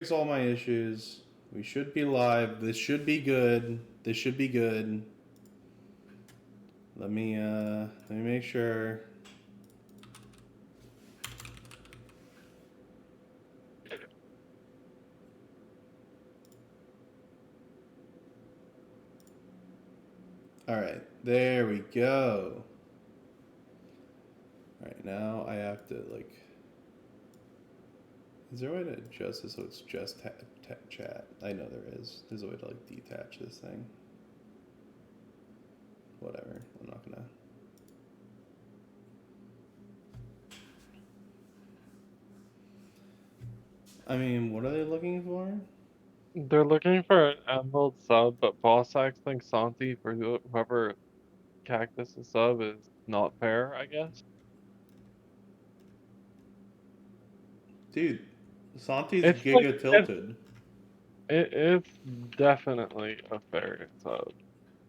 Fix all my issues. We should be live. This should be good. This should be good. Let me make sure. All right, there we go. All right, now I have to like. Is there a way to adjust this so it's just chat? I know there is. There's a way to like detach this thing. Whatever. I'm not gonna. I mean, what are they looking for? They're looking for an Emerald sub, but Boss Axe thinks Santi for whoever Cactus is sub is not fair, I guess. Dude, Santi's It's like giga tilted. it's definitely a fair sub.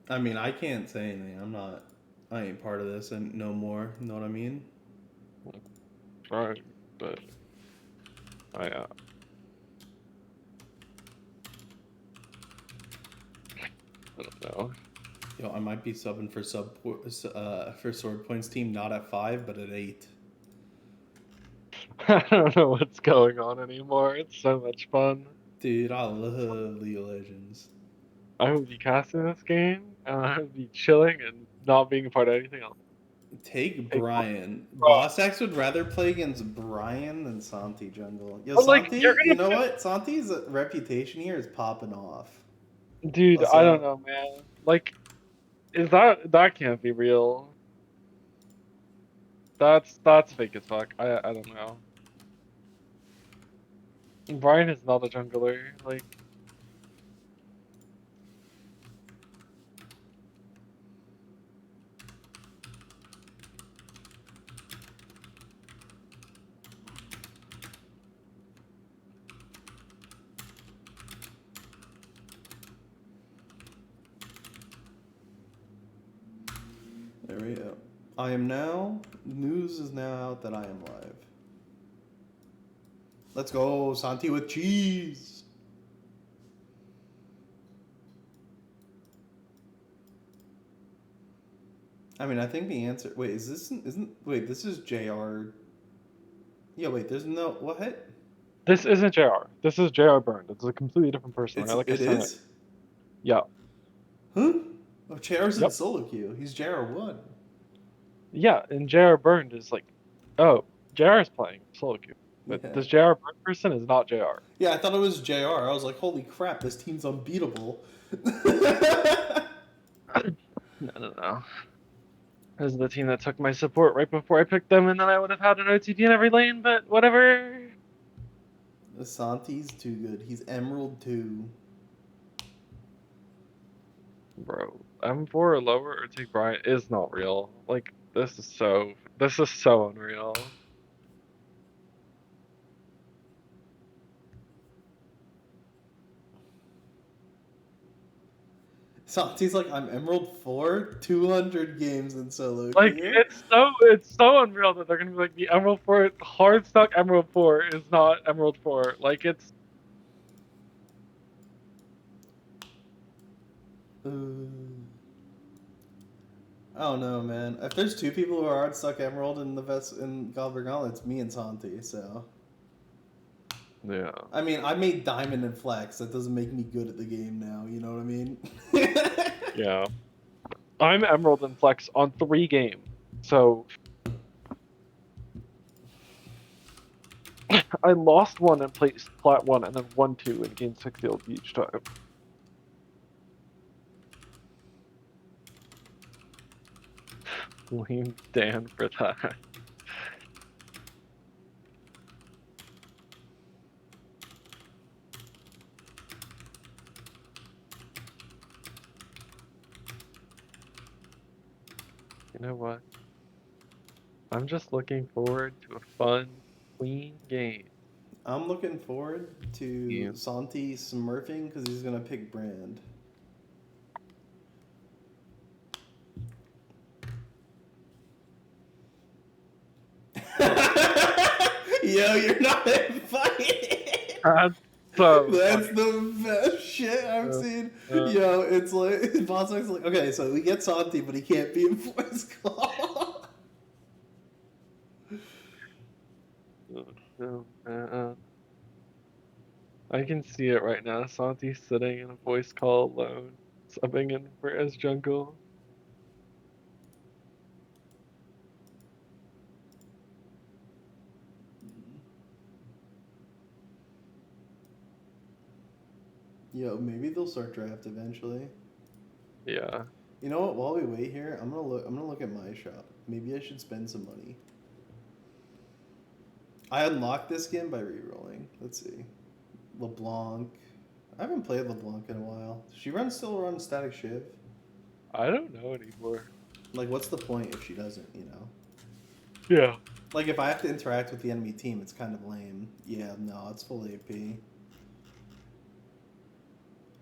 I mean, I can't say anything. I ain't part of this and no more. You know what I mean? Right, but I don't know. Yo, I might be subbing for for Sword Point's team, not at 5, but at 8. I don't know what's going on anymore. It's so much fun. Dude, I love League of Legends. I would be casting this game, and I would be chilling and not being a part of anything else. Take Take Brian. Bro. Boss X would rather play against Brian than Santi jungle. Yo, But like, you're Santi, you gonna know put, what? Santi's reputation here is popping off. dude. What's I don't up? know, man. Like, that can't be real? That's fake as fuck. I don't know. Brian is not a jungler. Like, There we go. News is now out that I am live. Let's go, Santi with cheese. I mean, I think the answer. Wait, is this isn't? Wait, this is JR. Yeah, wait. There's no what? this isn't JR. This is JR Burned. It's a completely different person, right? Like I It said. is. Yeah. Huh? Oh, JR's in Yep. solo queue. He's JR1. Yeah, and JR Burned is like, oh, JR is playing solo queue, but Yeah. this JR Burned person is not JR. Yeah, I thought it was JR. I was like, holy crap, this team's unbeatable. No. This is the team that took my support right before I picked them, and then I would have had an OTD in every lane. But whatever. Santi's too good. He's Emerald 2. Bro, M4 or lower or take Brian is not real. Like, this is so unreal. Santi's like, I'm Emerald 4, 200 games in solo Like, queue. it's so unreal that they're gonna be like, the Emerald 4 hard stuck Emerald 4 is not Emerald 4. Like, it's I don't know, man. If there's two people who are hard stuck Emerald in the best in Goblin Gauntlet, it's me and Santi. So, yeah. I mean, I made Diamond and Flex. That doesn't make me good at the game now. You know what I mean? Yeah. I'm Emerald and Flex on 3 games. So I lost 1 and placed plat 1 and then won 2 and gained 60 LP each time. Blame Dan for that. You know what? I'm just looking forward to a fun, clean game. I'm looking forward to Yeah. Santi smurfing because he's gonna pick Brand. Yo, you're not invited. So That's funny. the best shit I've Uh, seen. uh, Yo, it's like Boswick's like, okay, so we get Santi, but he can't be in voice call. uh, I can see it right now. Santi sitting in a voice call alone, subbing in for as jungle. Yo, maybe they'll start draft eventually. Yeah, You know what? While we wait here, I'm gonna look. I'm gonna look at my shop. Maybe I should spend some money. I unlocked this skin by re-rolling. Let's see. LeBlanc. I haven't played LeBlanc in a while. Still runs Static Shiv. I don't know anymore. Like, what's the point if she doesn't? You know. Yeah. Like, if I have to interact with the enemy team, it's kind of lame. Yeah, no, it's full AP.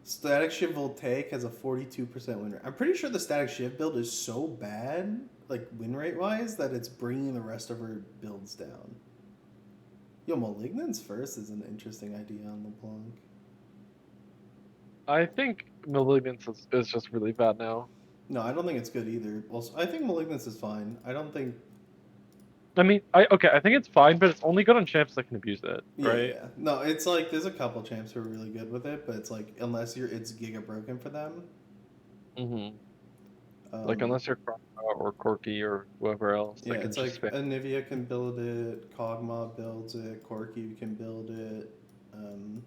Static Shiv Voltaic has a 42% win rate. I'm pretty sure the Static Shiv build is so bad, like win rate wise, that it's bringing the rest of her builds down. Yo, Malignance first is an interesting idea on LeBlanc. I think Malignance is just really bad now. No, I don't think it's good either. Also, I think Malignance is fine. I don't think. I mean, I think it's fine, but it's only good on champs that can abuse it, Yeah, right? yeah. No, it's like there's a couple champs who are really good with it, but it's like unless it's Giga broken for them. Mm-hmm. Like Um, unless you're Crossbow or Corky or whoever else yeah, that can it's just like spam. Anivia can build it, Kog'Maw builds it, Corki can build it. Um,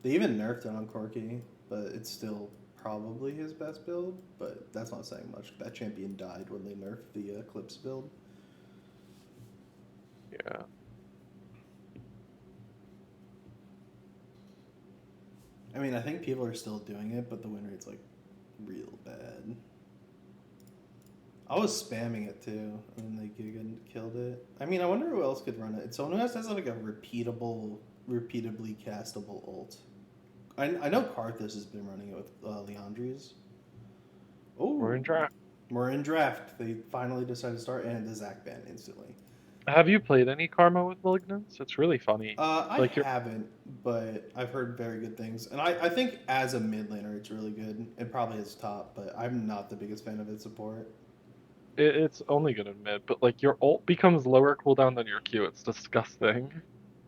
they even nerfed it on Corki, but it's still probably his best build. But that's not saying much. That champion died when they nerfed the Eclipse build. Yeah. I mean, I think people are still doing it, but the win rate's like real bad. I was spamming it too, and they Giga killed it. I mean, I wonder who else could run it. It's someone who has like a repeatably castable ult. I know Karthus has been running it with Leandri's. We're Oh, in draft. we're in draft. They finally decided to start, and the Zac ban instantly. Have you played any Karma with Malignance? It's really funny. I Like you're haven't, but I've heard very good things. And I think as a mid laner, it's really good. And probably as top, but I'm not the biggest fan of its support. it's only good in mid, but like your ult becomes lower cooldown than your Q. It's disgusting.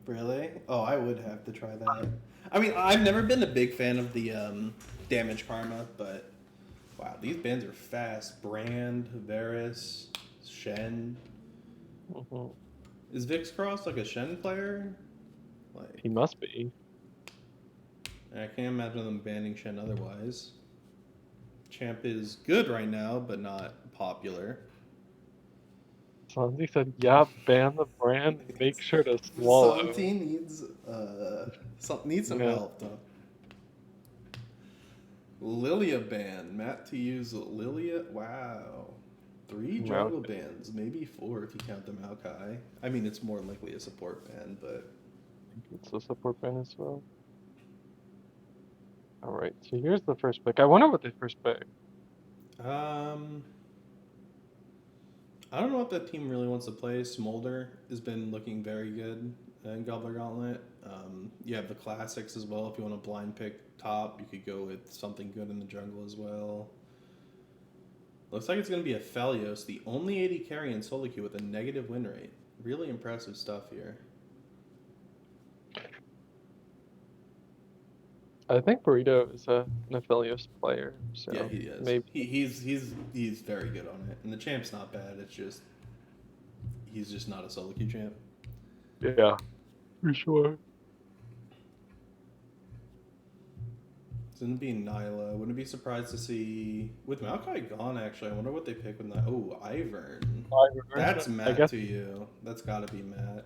Really? Oh, I would have to try that. I mean, I've never been a big fan of the damage karma, but wow, these bands are fast. Brand, Varus, Shen. Mhm. Is Vix Cross like a Shen player? Like, He must be. I can't imagine them banning Shen otherwise. Champ is good right now, but not popular. Santi said, "Yeah, ban the brand. Make sure to swallow." Santi needs some Yeah, help though. Lilia ban. Matt to use Lilia. Wow. Three Mount. jungle bans, maybe four if you count the Maokai. I mean, it's more likely a support ban, but It's a support ban as well. All right, so here's the first pick. I wonder what they first pick. um, I don't know what that team really wants to play. Smolder has been looking very good in Gobbler Gauntlet. You have the classics as well. If you want to blind pick top, you could go with something good in the jungle as well. Looks like it's going to be a Phelios, the only AD carry in solo queue with a negative win rate. Really impressive stuff here. I think Burrito is an Aphelios player, Yeah, so he is. maybe. He's very good on it, and the champ's not bad. It's just he's just not a solo queue champ. Yeah, for sure. It's gonna be Nyla. Wouldn't be surprised to see with Maokai gone. Actually, I wonder what they pick with Nyla. Oh, Ivern. That's I Matt guess, to you. That's got to be Matt.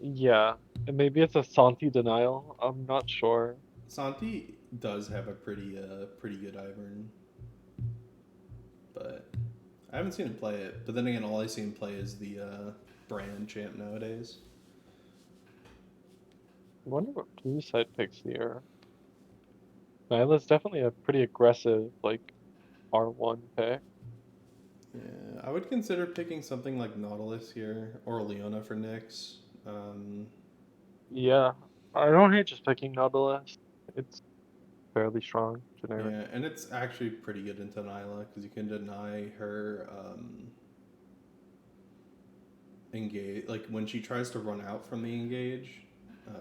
yeah. And maybe it's a Santi denial. I'm not sure. Santi does have a pretty good Ivern, but I haven't seen him play it. But then again, all I see him play is the brand champ nowadays. I wonder what blue side picks here. Nyla's definitely a pretty aggressive, like, R1 pick. Yeah, I would consider picking something like Nautilus here or Leona for Nyx. Um, Yeah. I don't hate just picking Nautilus. It's fairly strong, generic. Yeah, and it's actually pretty good into Nyla because you can deny her engage. Like when she tries to run out from the engage,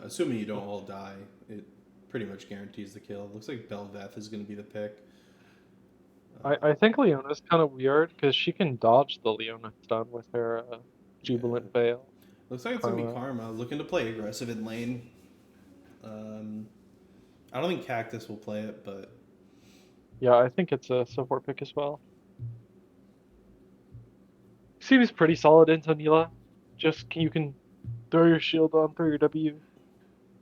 assuming you don't all die, it pretty much guarantees the kill. Looks like Belveth is going to be the pick. I think Leona's kind of weird because she can dodge the Leona stun with her Yeah, Jubilant Veil. looks like it's going to be Karma. Karma looking to play aggressive in lane. Um, I don't think Cactus will play it, but Yeah, I think it's a support pick as well. Seems pretty solid into Nila. You can throw your shield on, throw your W,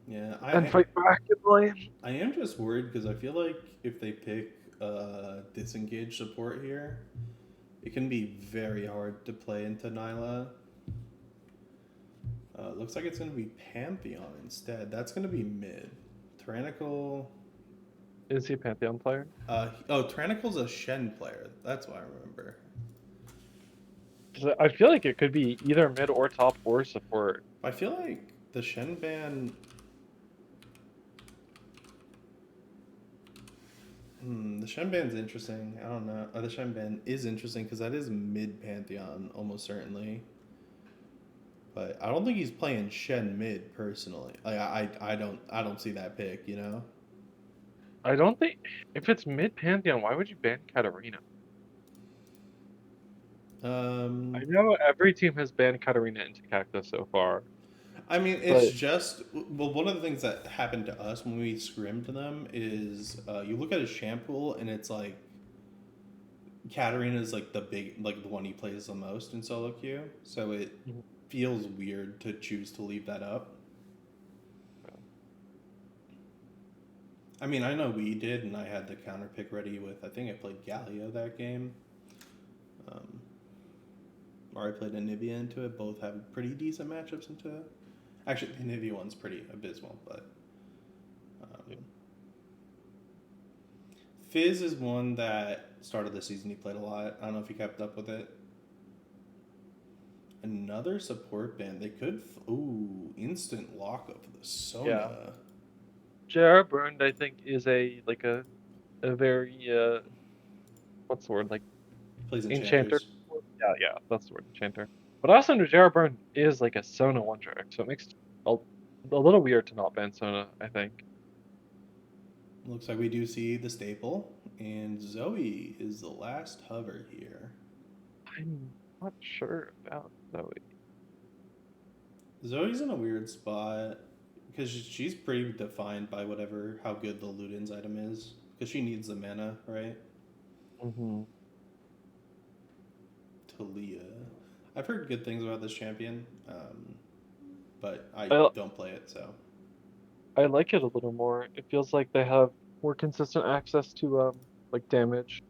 yeah, and fight back in lane. I am just worried because I feel like if they pick disengage support here, it can be very hard to play into Nyla. Looks like it's going to be Pantheon instead. That's going to be mid. Tyrannical. Is he a Pantheon player? Tyrannical's a Shen player. That's what I remember. 'Cause I feel like it could be either mid or top or support. I feel like the Shen ban. The Shen ban's interesting. I don't know. The Shen ban is interesting because that is mid Pantheon almost certainly. But I don't think he's playing Shen mid personally. Like I don't see that pick. You know. I don't think if it's mid Pantheon, why would you ban Katarina? I Um, know every team has banned Katarina into Cactus so far, I mean, it's but just well. One of the things that happened to us when we scrimmed them is you look at his shampoo and it's like Katarina is like the big, like the one he plays the most in solo queue. So it Mhm. feels weird to choose to leave that up. I mean, I know we did, and I had the counter pick ready with. I think I played Galio that game, um, or I played Anivia into it. Both have pretty decent matchups into it. Actually, the Anivia one's pretty abysmal, but Yeah. um, Fizz is one that started the season he played a lot. I don't know if he kept up with it. Another support band. They could. Instant lock of the Yeah. Sona. JR Burned, I think, is a very what's the word, like Plays enchanter. enchanters. Yeah, yeah, that's the word, enchanter. But also JR Burned is like a Sona one trick, so it makes it a little weird to not ban Sona, I think. Looks like we do see the staple, and Zoe is the last hover here. I'm not sure about Zoe. Zoe's in a weird spot because she's pretty defined by whatever how good the Ludens item is because she needs the mana, right? Hmm. Talia. I've heard good things about this champion, but I I don't play it, so I like it a little more. It feels like they have more consistent access to like damage.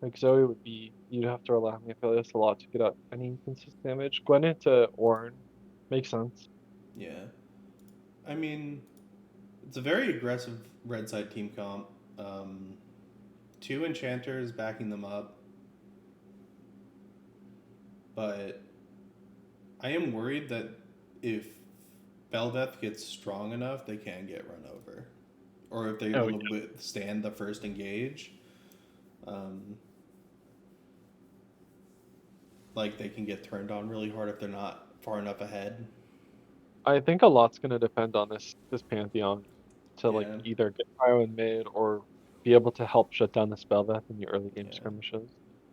Like Zoe would be, you'd have to rely on the Aphelios a lot to get up any consistent damage. Gwen into Ornn makes sense. yeah. I mean, it's a very aggressive red side team comp. Um, Two enchanters backing them up, but I am worried that if Belveth gets strong enough, they can get run over, or if they're Oh able to yeah. withstand the first engage, um, like they can get turned on really hard if they're not far enough ahead. I think a lot's gonna depend on this Pantheon to like Yeah, either get cryo in mid or be able to help shut down the Spelldeath in your early game yeah, skirmishes.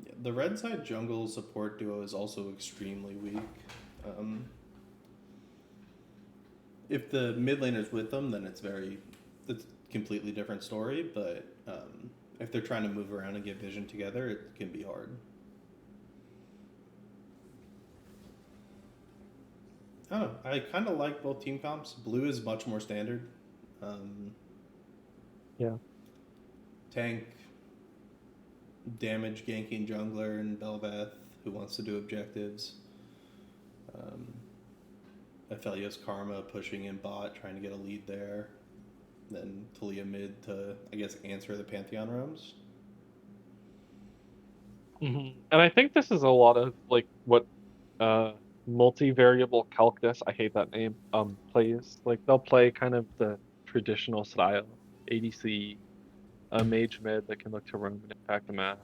yeah. The red side jungle support duo is also extremely weak. Um, if the mid laner's with them, then it's a completely different story. But if they're trying to move around and get vision together, it can be hard. I don't know. I kind of like both team comps. Blue is much more standard. Um, Yeah. Tank, damage, ganking jungler, and Belveth, who wants to do objectives. Um, Aphelios Karma pushing in bot, trying to get a lead there. Then Talia mid to, I guess, answer the Pantheon roams. And I think this is a lot of like what multivariable calculus, I hate that name, plays. Like they'll play kind of the traditional style, ADC, a mage mid that can look to roam and impact the map,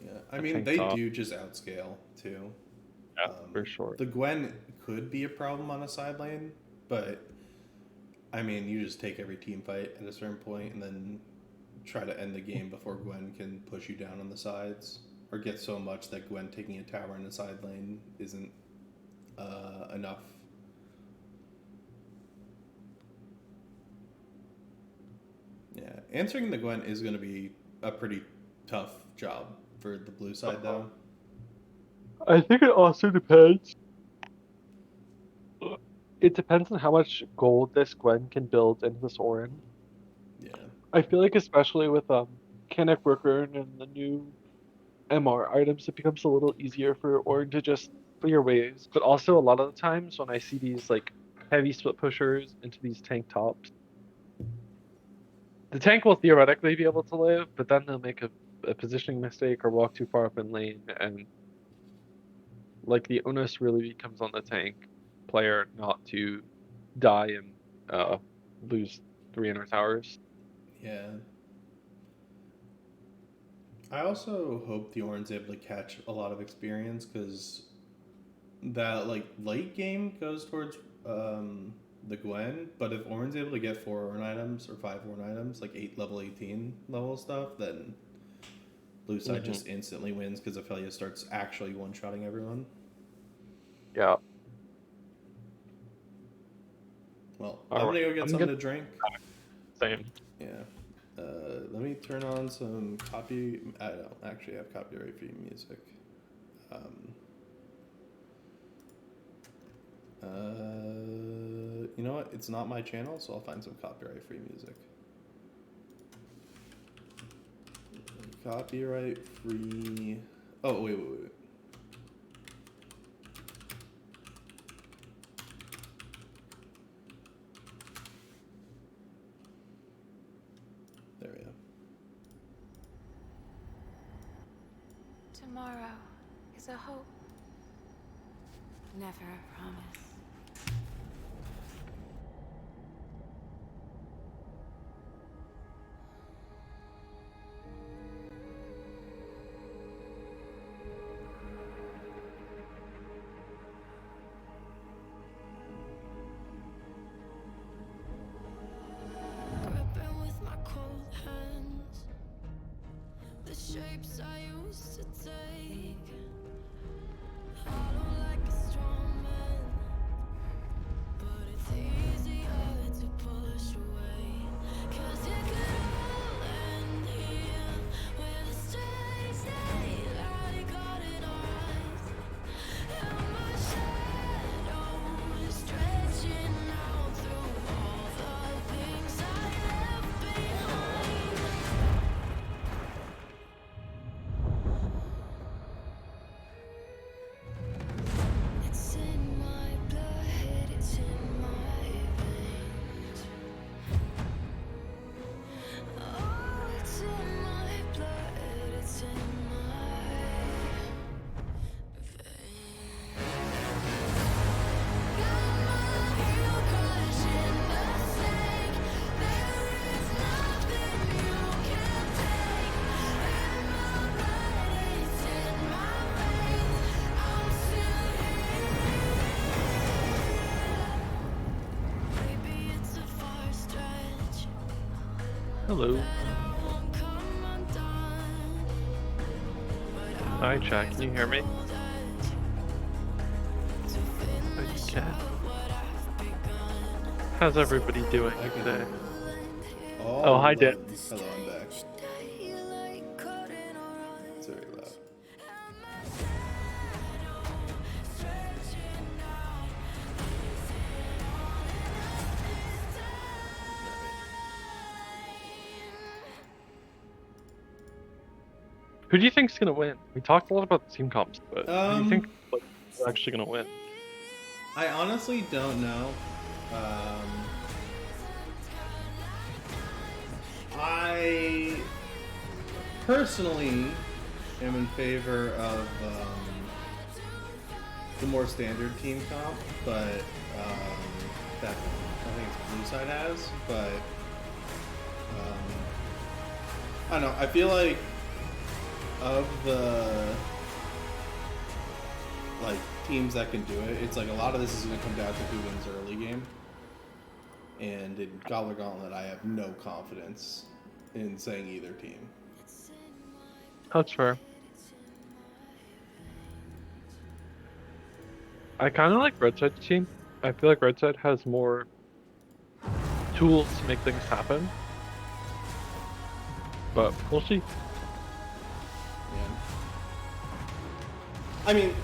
Yeah, I a mean tank they top. do just outscale too. Yeah, for sure. The Gwen could be a problem on a side lane, but I mean you just take every team fight at a certain point and then try to end the game before Gwen can push you down on the sides, or get so much that Gwen taking a tower in the side lane isn't enough. Yeah, answering the Gwen is going to be a pretty tough job for the blue side, though. I think it also depends. It depends on how much gold this Gwen can build into this Orin. Yeah, I feel like especially with Canic Rookrun and the new MR items, it becomes a little easier for Orin to just clear waves. But also a lot of the times when I see these like heavy split pushers into these tank tops, the tank will theoretically be able to live, but then they'll make a positioning mistake or walk too far up in lane, and like the onus really becomes on the tank player not to die and lose 300 towers. yeah. I also hope the Orin's able to catch a lot of experience because that like late game goes towards the Gwen, but if Orin's able to get 4 Orin items or 5 Orin items, like level 18 level stuff, then blue side Hmm. just instantly wins because Ophelia starts actually one-shotting everyone. Yeah. Well, All I'm right. gonna go get I'm something gonna to drink. same. Yeah. Let me turn on some copy. I don't actually have copyright free music. Um, you know what? It's not my channel, so I'll find some copyright free music. Copyright free. Oh, wait. There we go. Tomorrow is a hope, never a promise. Gripping with my cold hands, the shapes I used to take. Hollow like a strong man, but it's easier to push away. 'Cause it could all end here, where the stakes stay like golden eyes. And my shadow is stretching out through all the things I left behind. It's in my blood, it's in my veins. Oh, it's in my blood, it's in my veins. Got my heel crushing the snake. There is nothing you can take. In my blood, it's in my veins. I'm still here. Maybe it's a far stretch, Hello. that I won't come undone. But I'll Hi, chat. raise Can a you hear me? cold edge to Oh, you finish can. out what I've begun. How's So everybody doing I can today? hear you. I'll end here. Oh, All hi, Dan. done. Hello, I'm back. Daylight caught in our It's very loud. eyes, and my shadow stretching out. Is it all in us this Who do you think's gonna win? We talked a lot about the team comps, but who do you think Um, like is actually gonna win? I honestly don't know. I personally am in favor of the more standard team comp, but that I think it's blue side has, but I don't know. I feel like of the like teams that can do it, it's like a lot of this is going to come down to who wins the early game. And in Gobbler Gauntlet, I have no confidence in saying either team. That's fair. I kind of like Red Side's team. I feel like Red Side has more tools to make things happen. But we'll see. Yeah. I mean,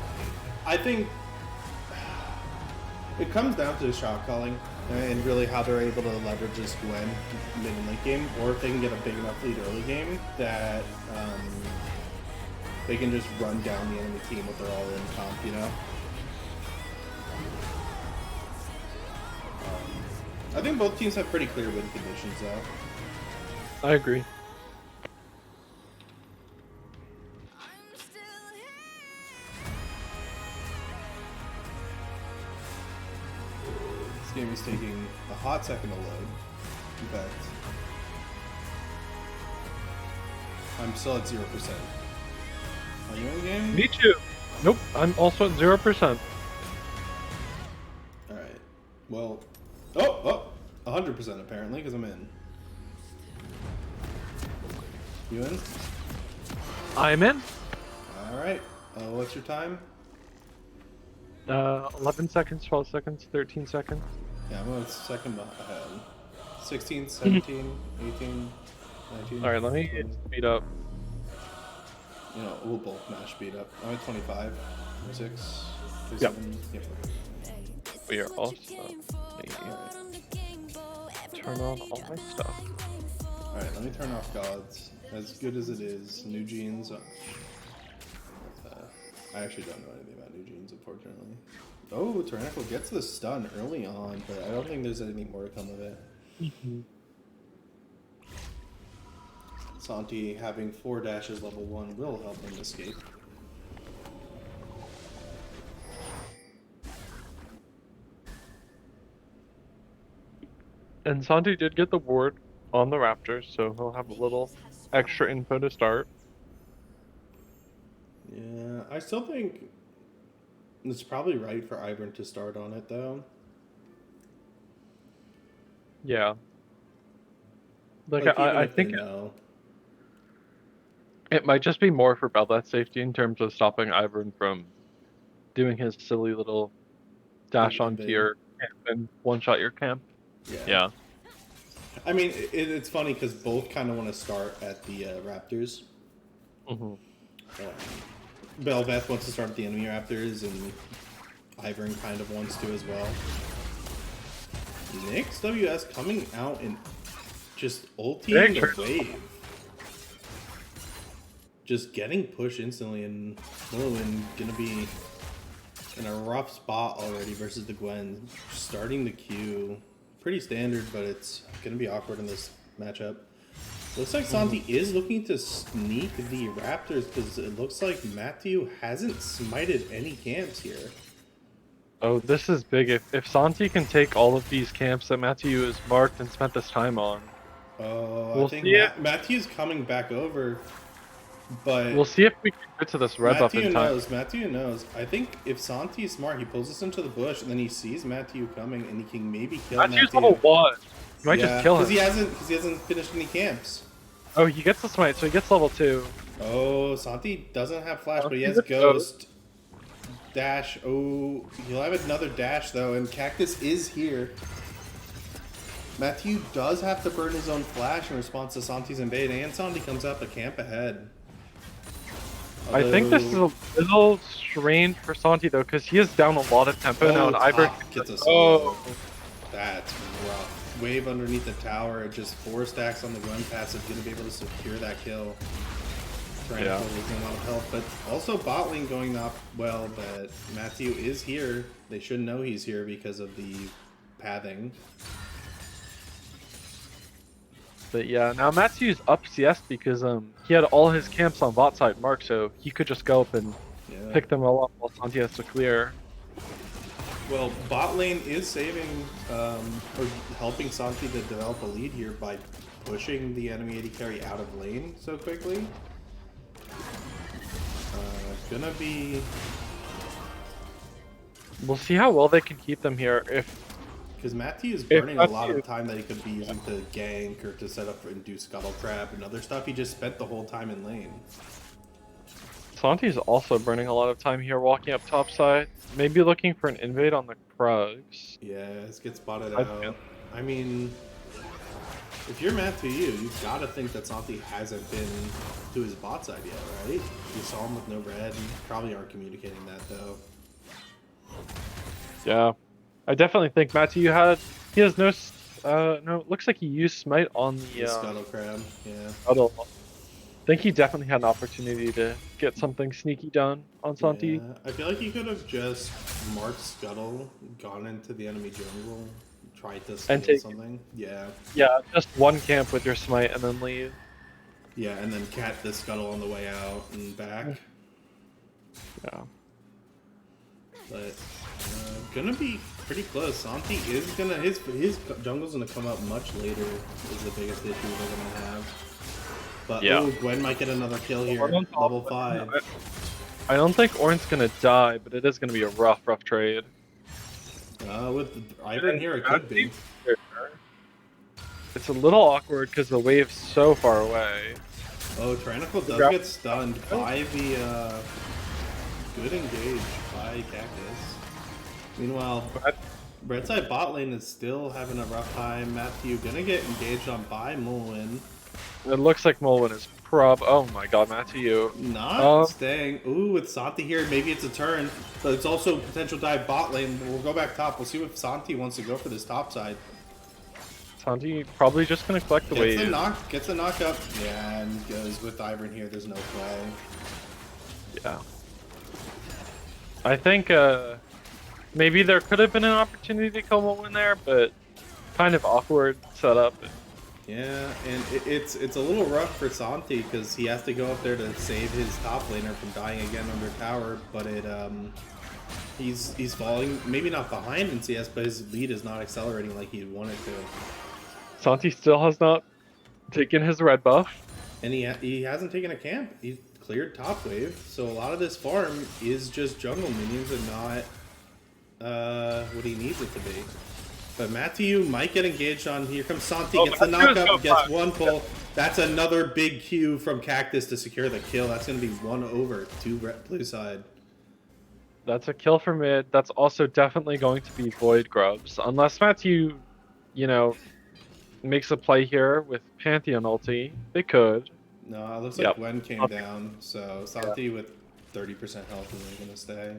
I think it comes down to shot calling and really how they're able to leverage this Gwen mid and late game, or if they can get a big enough lead early game that they can just run down the enemy team with their all-in comp, you know? I think both teams have pretty clear win conditions, though. I agree. This game is taking a hot second to load. In fact, I'm still at 0%. Are you in game? Me too. Nope, I'm also at 0%. Alright. Well, oh, 100% apparently, because I'm in. You in? I'm in. Alright. What's your time? 11 seconds, 12 seconds, 13 seconds. Yeah, I'm a second ahead. 16, 17, 18, 19. Alright, let me speed up. You know, we'll both match speed up. I'm at 25, 26, 27. Yep. We are also. Turn on all my stuff. Alright, let me turn off gods. As good as it is, new genes. I actually don't know anything about new genes, unfortunately. Oh, Tyrannical gets the stun early on, but I don't think there's anything more to come of it. Santi having 4 dashes level 1 will help him escape. And Santi did get the ward on the Raptors, so he'll have a little extra info to start. Yeah, I still think it's probably right for Ivern to start on it, though. Yeah. Like even I if they think know. it might just be more for Bel'Veth's safety in terms of stopping Ivern from doing his silly little dash onto Invade. your camp and one-shot your camp. Yeah. I mean, it's funny because both kind of want to start at the Raptors. Bel'Veth wants to start at the enemy Raptors, and Ivern kind of wants to as well. Nyx WS coming out and just ulting the wave. Just getting pushed instantly, and Merlin gonna be in a rough spot already versus the Gwen. Starting the queue. Pretty standard, but it's gonna be awkward in this matchup. Looks like Santi is looking to sneak the Raptors because it looks like Matthew hasn't smited any camps here. Oh, this is big. If Santi can take all of these camps that Matthew has marked and spent this time on. I think Matthew's coming back over, but we'll see if we can get to this red buff in time. Matthew knows. I think if Santi's smart, he pulls this into the bush, and then he sees Matthew coming, and he can maybe kill Matthew's Matthew. level 1. You might just kill him. Because he hasn't finished any camps. Oh, he gets the smite, so he gets level 2. Oh, Santi doesn't have flash, but he has ghost. Dash. Oh, he'll have another dash though, and Cactus is here. Matthew does have to burn his own flash in response to Santi's invade, and Santi comes out the camp ahead. I think this is a little strange for Santi though, because he is down a lot of tempo now, and Ivern gets a solo. That's rough. Wave underneath the tower, it just 4 stacks on the Gwen passive, gonna be able to secure that kill. Tyrannical losing a lot of health, but also bot lane going not well, but Matthew is here. They should know he's here because of the pathing. But yeah, now Matthew's up CS because he had all his camps on bot side marked, so he could just go up and pick them all up while Santi has to clear. Well, bot lane is saving or helping Santi to develop a lead here by pushing the enemy AD carry out of lane so quickly. Gonna be... We'll see how well they can keep them here. Because Matthew is burning a lot Matthew- of time that he could be using to gank or to set up and do scuttle trap and other stuff. He just spent the whole time in lane. Santi's also burning a lot of time here walking up top side. Maybe looking for an invade on the Krugs. Yeah, this gets spotted I out. feel- I mean, if you're Matthew, you've got to think that Santi hasn't been to his bot side yet, right? You saw him with no red and probably aren't communicating that though. Yeah. I definitely think Matthew he has no no, it looks like he used smite on The scuttle crab, yeah. Scuttle. I think he definitely had an opportunity to get something sneaky done on Santi. Yeah, I feel like he could have just marked scuttle, gone into the enemy jungle, tried to steal take- something. Yeah. Yeah, just one camp with your smite and then leave. Yeah, and then cat the scuttle on the way out and back. Yeah. But gonna be pretty close. Santi is gonna his jungle's gonna come up much later. Is the biggest issue they're gonna have. But Yeah. ooh, Gwen might get another kill here. Well, Level 5. I don't think Ornn's gonna die, but it is gonna be a rough trade. With Ivern here, it could be. It's a little awkward because the wave's so far away. Oh, Tyrannical does Grab- get stunned by the good engage by Cactus. Meanwhile, red side bot lane is still having a rough time. Matthew gonna get engaged on by Mulwin. It looks like Mulwin is oh my god, Matthew. Not staying. Ooh, with Santi here, maybe it's a turn, but it's also potential dive bot lane. We'll go back top. We'll see what Santi wants to go for this top side. Santi probably just gonna collect the wave. Gets the knock up. Yeah, and goes with Ivern here. There's no play. Yeah. I think maybe there could have been an opportunity to kill Mulwin there, but kind of awkward setup. Yeah, and it's a little rough for Santi because he has to go up there to save his top laner from dying again under tower, but he's falling, maybe not behind in CS, but his lead is not accelerating like he wanted to. Santi still has not taken his red buff. And he hasn't taken a camp. He cleared top wave, so a lot of this farm is just jungle minions and not what he needs it to be. But Matthew might get engaged on. Here comes Santi, gets the knockup, gets one pull. That's another big Q from Cactus to secure the kill. That's going to be 1/2 blue side. That's a kill for mid. That's also definitely going to be Void Grubs. Unless Matthew, makes a play here with Pantheon ulti. They could. No, it looks like Gwen came down. So Santi with 30% health is going to stay.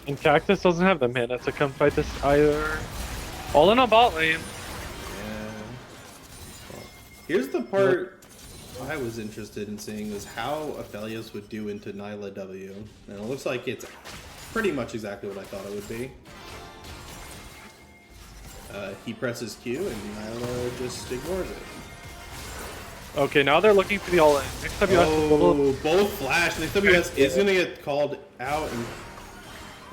And Cactus doesn't have the mana to come fight this either. All in a bot lane. Yeah. Well, here's the part I was interested in seeing is how Aphelios would do into Nyla W. And it looks like it's pretty much exactly what I thought it would be. He presses Q and Nyla just ignores it. Okay, now they're looking for the all-in. Next WS is a little... both flash. Next WS is going to get called out. And...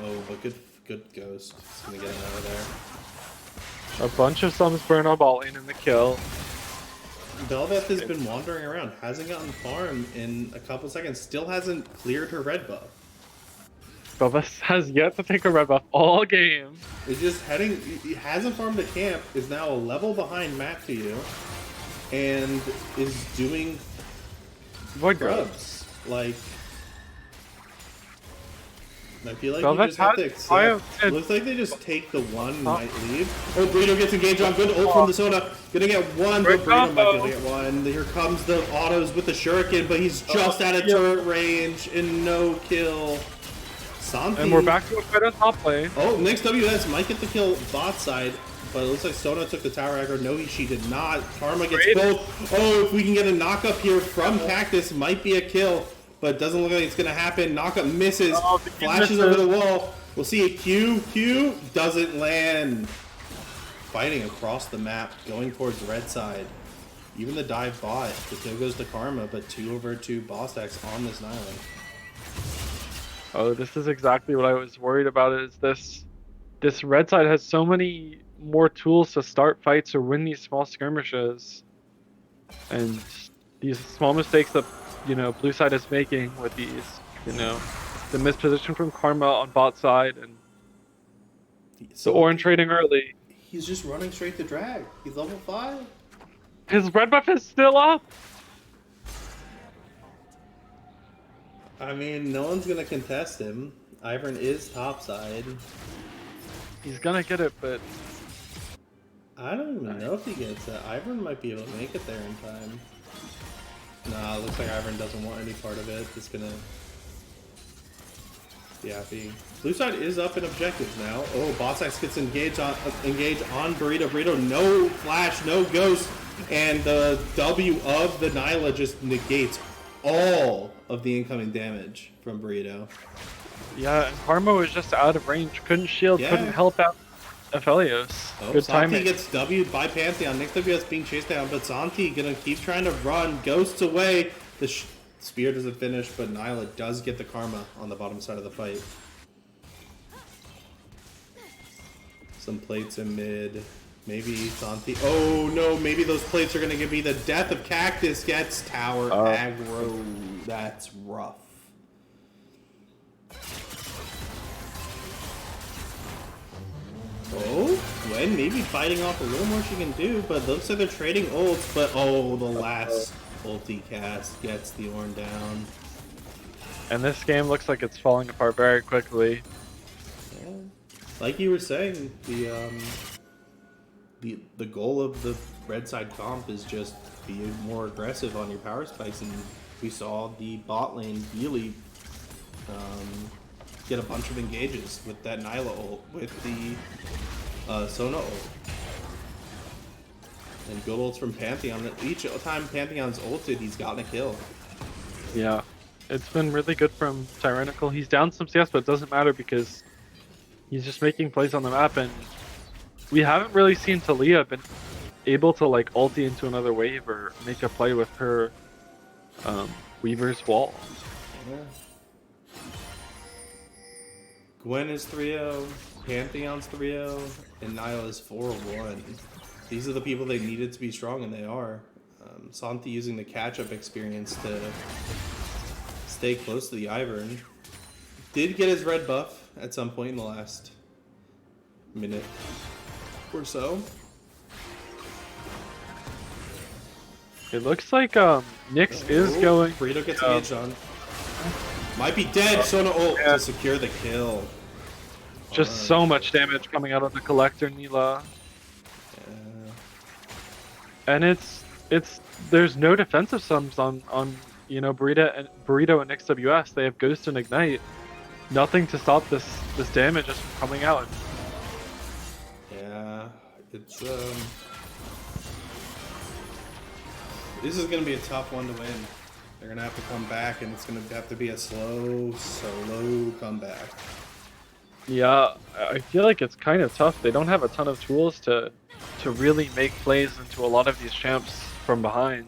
Oh, but good ghost. It's going to get him out of there. A bunch of sums burn on bot lane in the kill. Belveth has been wandering around, hasn't gotten farm in a couple seconds, still hasn't cleared her red buff. Belveth has yet to take a red buff all game. Is just heading, he hasn't farmed a camp, is now a level behind Matthew, and is doing Void grubs. Like, I feel like Belveth you just have to accept. Looks like they just take the one and might leave. Oh, Brito gets engaged on good ult from the Soda. Gonna get one, but Brito might be able to get one. Here comes the autos with the Shuriken, but he's just out of turret range and no kill. Santi. And we're back to a fight on top lane. Oh, next WS might get the kill bot side, but it looks like Sona took the tower aggro. No, she did not. Karma gets both. Oh, if we can get a knock up here from Cactus, might be a kill. But it doesn't look like it's going to happen. Knockup misses. Flashes over the wall. We'll see a Q. Q doesn't land. Fighting across the map, going towards red side. Even the dive bot. The kill goes to Karma, but 2/2 boss decks on this Nyla. Oh, this is exactly what I was worried about. Is this this red side has so many more tools to start fights or win these small skirmishes. And these small mistakes that, blue side is making with these, the misposition from Karma on bot side and the orange trading early. He's just running straight to drag. He's level 5. His red buff is still up! I mean, no one's gonna contest him. Ivern is topside. He's gonna get it, but... I don't even know if he gets that. Ivern might be able to make it there in time. Nah, it looks like Ivern doesn't want any part of it. Just gonna be happy. Blue side is up in objectives now. Oh, bot side gets engaged on Burrito. Burrito, no flash, no ghost, and the W of the Nyla just negates all of the incoming damage from Burrito. Yeah, and Karma was just out of range. Couldn't shield, Yeah. couldn't help out Aphelios. Oh, Good Santi timing. gets W'd by Pantheon. Nick WS being chased down, but Santi gonna keep trying to run. Ghosts away. The spear doesn't finish, but Nyla does get the Karma on the bottom side of the fight. Some plates in mid. Maybe Santi. Oh no, maybe those plates are gonna give me the death of Cactus. Gets tower aggro. That's rough. Oh, Gwen maybe fighting off a little more she can do, but looks like they're trading ults, but oh, the last ulti cast gets the Ornn down. And this game looks like it's falling apart very quickly. Yeah. Like you were saying, the goal of the red side comp is just be more aggressive on your power spikes, and we saw the bot lane really get a bunch of engages with that Nyla ult, with the Sona ult. And good ults from Pantheon. Each time Pantheon's ulted, he's gotten a kill. Yeah. It's been really good from Tyrannical. He's down some CS, but it doesn't matter because he's just making plays on the map, and we haven't really seen Talia been able to like ulti into another wave or make a play with her Weaver's Wall. Yeah. Gwen is 3-0, Pantheon's 3-0, and Nyla is 4-1. These are the people they needed to be strong, and they are. Santi using the catch-up experience to stay close to the Ivern. Did get his red buff at some point in the last minute or so. It looks like Nyx is going. Burrito gets engaged on. Might be dead. Sona ult to secure the kill. Just so much damage coming out of the Collector Nila. And there's no defensive sums on Burrito and Nyx WS. They have Ghost and Ignite. Nothing to stop this damage just from coming out. Yeah, it's this is gonna be a tough one to win. They're gonna have to come back, and it's gonna have to be a slow comeback. Yeah, I feel like it's kind of tough. They don't have a ton of tools to really make plays into a lot of these champs from behind.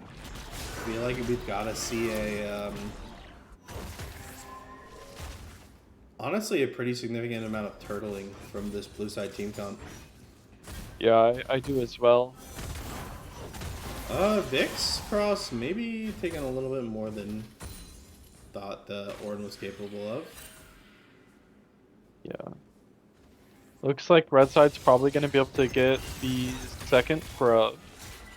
I feel like we've gotta see honestly a pretty significant amount of turtling from this blue side team comp. Yeah, I do as well. Vix cross maybe taking a little bit more than thought the Ornn was capable of. Yeah. Looks like red side's probably going to be able to get the second grub.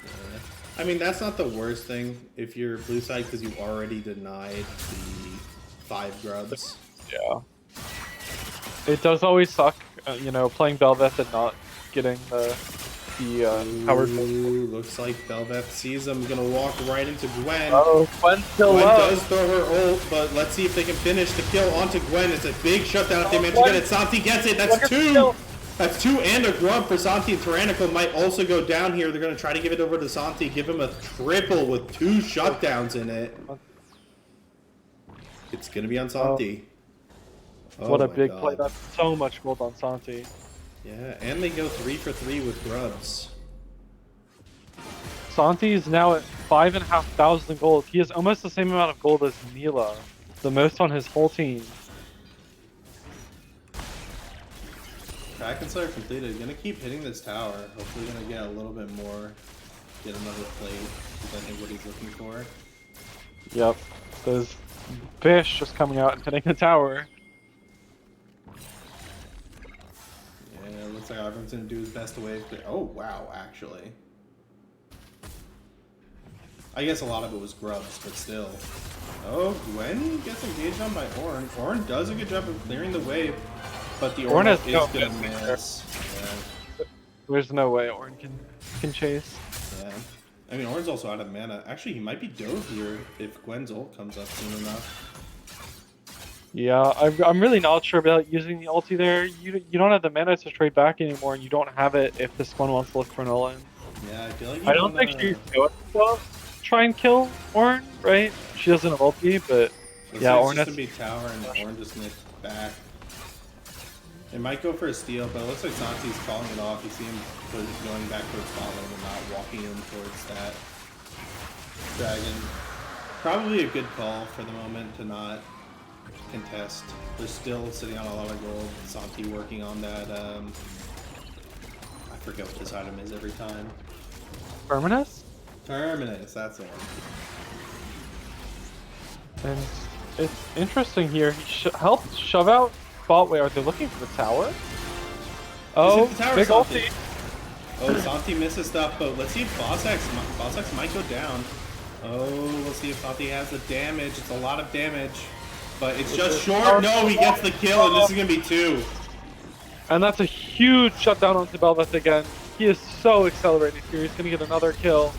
Yeah. I mean, that's not the worst thing if you're blue side, because you already denied the 5 grubs. Yeah. It does always suck, playing Bel'Veth and not getting the power. Ooh, looks like Bel'Veth sees him, gonna walk right into Gwen. Oh, Gwen's still Gwen low. does throw her ult, but let's see if they can finish the kill onto Gwen. It's a big shutdown if they manage to get it. Santi gets it. That's 2. That's 2 and a grub for Santi. And Tyrannical might also go down here. They're gonna try to give it over to Santi, give him a triple with 2 shutdowns in it. It's gonna be on Santi. Oh What a my big God. play. That's so much gold on Santi. Yeah, and they go 3 for 3 with grubs. Santi is now at 5,500 gold. He has almost the same amount of gold as Nila, the most on his whole team. Kraken Slayer completed. Gonna keep hitting this tower. Hopefully gonna get a little bit more. Get another plate. Is I think what he's looking for. Yep. There's fish just coming out and hitting the tower. Yeah, looks like everyone's gonna do his best to wave. Oh wow, actually. I guess a lot of it was grubs, but still. Oh, Gwen gets engaged on by Ornn. Ornn does a good job of clearing the wave, but the Ornn is gonna miss. Yeah. There's no way Ornn can chase. Yeah. I mean, Ornn's also out of mana. Actually, he might be dove here if Gwen's ult comes up soon enough. Yeah, I'm really not sure about using the ulti there. You don't have the mana to trade back anymore, and you don't have it if this one wants to look for Nolan. Yeah, I feel like I don't think she's going to try and kill Ornn, right? She doesn't have ulti, but yeah, Ornn has to be tower and Ornn just nicked back. It might go for a steal, but it looks like Santi's calling it off. You see him going back towards bot lane and not walking in towards that dragon. Probably a good call for the moment to not contest. They're still sitting on a lot of gold. Santi working on that, I forget what this item is every time. Terminus? Terminus, that's the one. And it's interesting here. He helped shove out bot where they're looking for the tower. Oh, the tower, big Santi. ulti. Oh, Santi misses stuff, but let's see if Bossax might go down. Oh, we'll see if Santi has the damage. It's a lot of damage, but it's just short. No, he gets the kill, and this is gonna be 2. And that's a huge shutdown on Sibelius again. He is so accelerated here. He's gonna get another kill.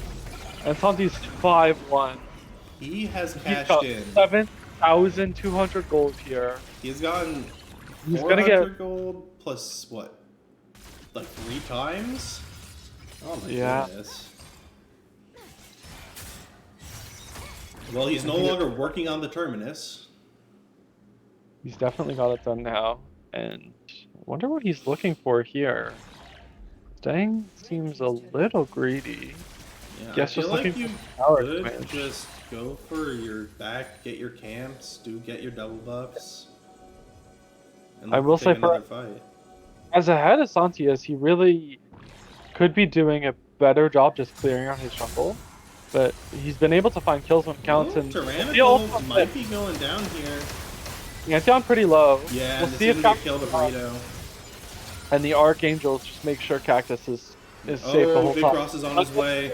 And Santi's 5-1. He has He's cashed got in. 7,200 gold here. He's gotten He's 400 gonna get gold plus what? Like 3 times? Oh my goodness. Well, he's no longer working on the Terminus. He's definitely got it done now. And I wonder what he's looking for here. Stang seems a little greedy. Yeah, Guess I feel just like looking you for power could damage. just go for your back, get your camps, get your double buffs. And I will say another fight. As ahead as Santi is, he really could be doing a better job just clearing out his jungle. But he's been able to find kills when it counts. And Tyrannical might be going down here. Yeah, it's down pretty low. Yeah, we'll and see if kill the burrito. And the Archangels just make sure Cactus is safe the whole Big time. Cross is on his way.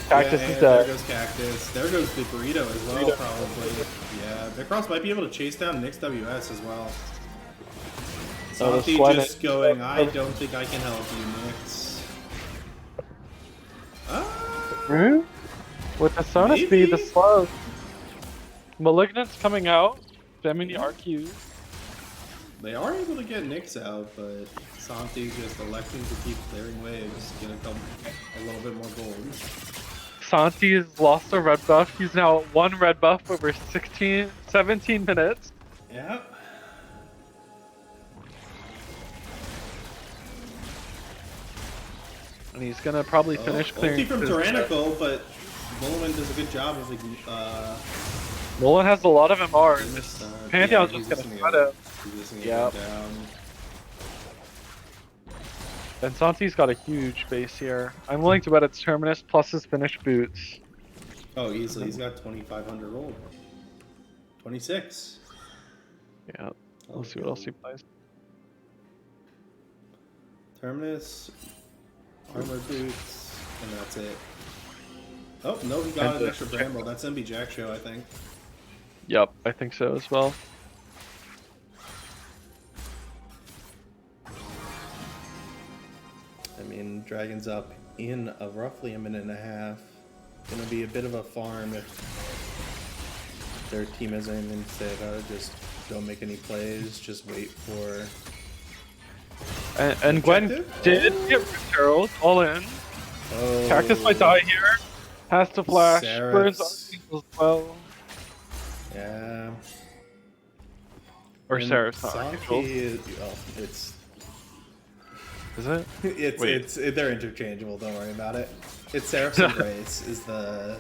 Cactus is There dead. goes Cactus. There goes the burrito as well, probably. Yeah, Big Cross might be able to chase down Nyx WS as well. Santi just going, I don't think I can help you, Nyx. Ah, With the Sona speed, the slow. Malignant's coming out, spamming the RQ. they are able to get Nyx out, but Santi's just electing to keep clearing waves, get a little bit more gold. Santi's lost a red buff. He's now at 1 red buff over 17 minutes. Yep. And he's gonna probably finish clearing. Ulti from Tyrannical, but Mulliman does a good job of Nolan has a lot of MR. And this Pantheon's yeah, just gonna cut him. Yep. And Santi's got a huge base here. I'm willing to bet it's Terminus plus his finished boots. Oh, easily. He's got 2,500 gold. 26. Yeah. We'll see what else he plays. Terminus, armor boots, and that's it. Oh, no, he got an extra Bramble. That's MB Jack show, I think. Yep, I think so as well. I mean, Dragon's up in roughly a minute and a half. Gonna be a bit of a farm if their team has anything to say about it. Just don't make any plays. Just wait for. And Gwen did get Herald all in. Oh. Cactus might die here. Has to flash. Sarah's- Burns Archangel as well. Yeah. Or And Sarah's not Santi Archangel. it's Is it? it's they're interchangeable. Don't worry about it. It's Seraph's Embrace is the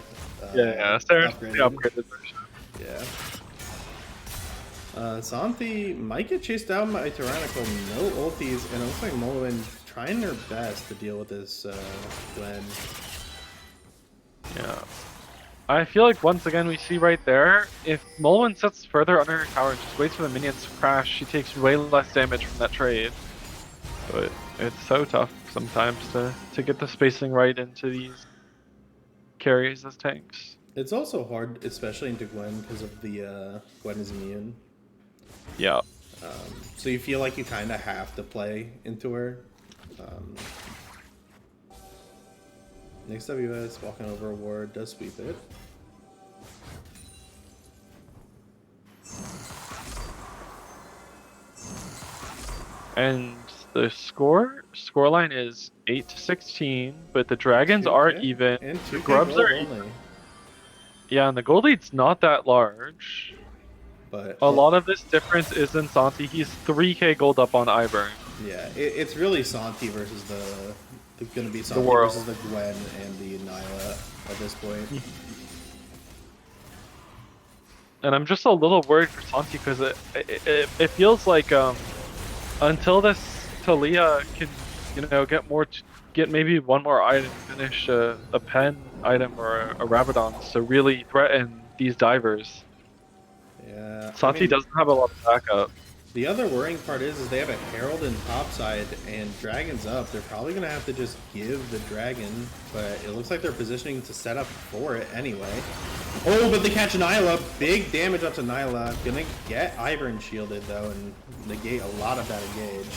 Yeah, Sarah's the upgraded. upgraded version. Yeah. Santi might get chased down by Tyrannical, no ultis, and it looks like Mulwin trying their best to deal with this Gwen. Yeah. I feel like once again we see right there, if Mulwin sits further under her tower and just waits for the minions to crash, she takes way less damage from that trade. But it's so tough sometimes to get the spacing right into these carries as tanks. It's also hard, especially into Gwen, because of the Gwen is immune. Yeah. So you feel like you kind of have to play into her. Next WS, walking over a ward, does sweep it. And the scoreline is 8-16, but the dragons are even. And 2K Grubs gold are only. Yeah, and the gold lead's not that large. But A lot of this difference is in Santi. He's 3k gold up on Iburn. yeah, it's really Santi versus gonna be Santi world. versus the Gwen and the Nyla at this point. And I'm just a little worried for Santi because it feels like until this Talia can get maybe one more item, finish a pen item or a Rabadon to really threaten these divers. Yeah, Santi doesn't have a lot of backup. The other worrying part is they have a Herald in topside and Dragon's up. They're probably going to have to just give the Dragon, but it looks like they're positioning to set up for it anyway. Oh, but they catch Nyla. Big damage up to Nyla. Gonna get Ivern shielded, though, and negate a lot of that engage.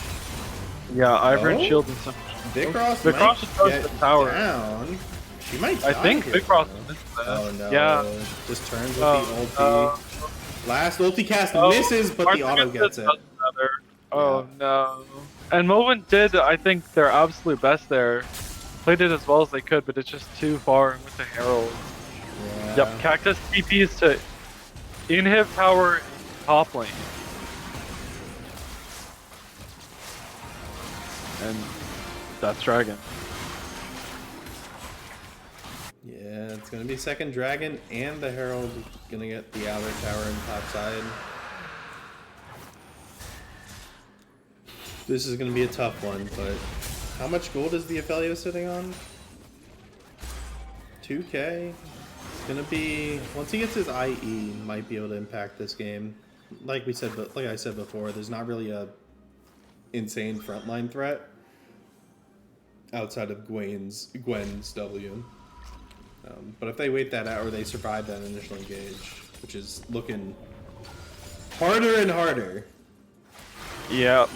Yeah, Ivern Oh. shielded some. Vicross Vicross might just goes get to the tower. down. She might die I think here, Vicross though. missed that. Oh, no. Yeah. Just turns with the ulti. Last ulti cast misses, but the auto gets it. Oh no. And Movement did, I think, their absolute best there. Played it as well as they could, but it's just too far with the Herald. Yeah. Yep, Cactus TPs to inhib tower top lane. And that's Dragon. Yeah, it's gonna be second Dragon, and the Herald gonna get the outer tower in top side. This is gonna be a tough one, but how much gold is the Ophelio sitting on? 2k. It's gonna be, once he gets his IE, might be able to impact this game. Like I said before, there's not really a insane frontline threat outside of Gwen's W. But if they wait that out or they survive that initial engage, which is looking harder and harder. Yeah.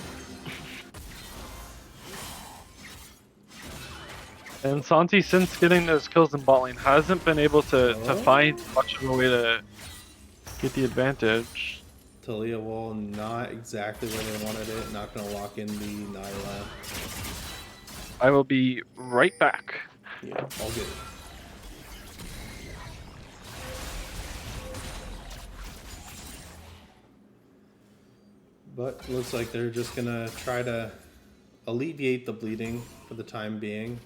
And Santi, since getting those kills in bot lane, hasn't been able to find much of a way to get the advantage. Talia wall not exactly where they wanted it. Not going to lock in the Nyla. I will be right back. Yeah, all good. But looks like they're just gonna try to alleviate the bleeding for the time being.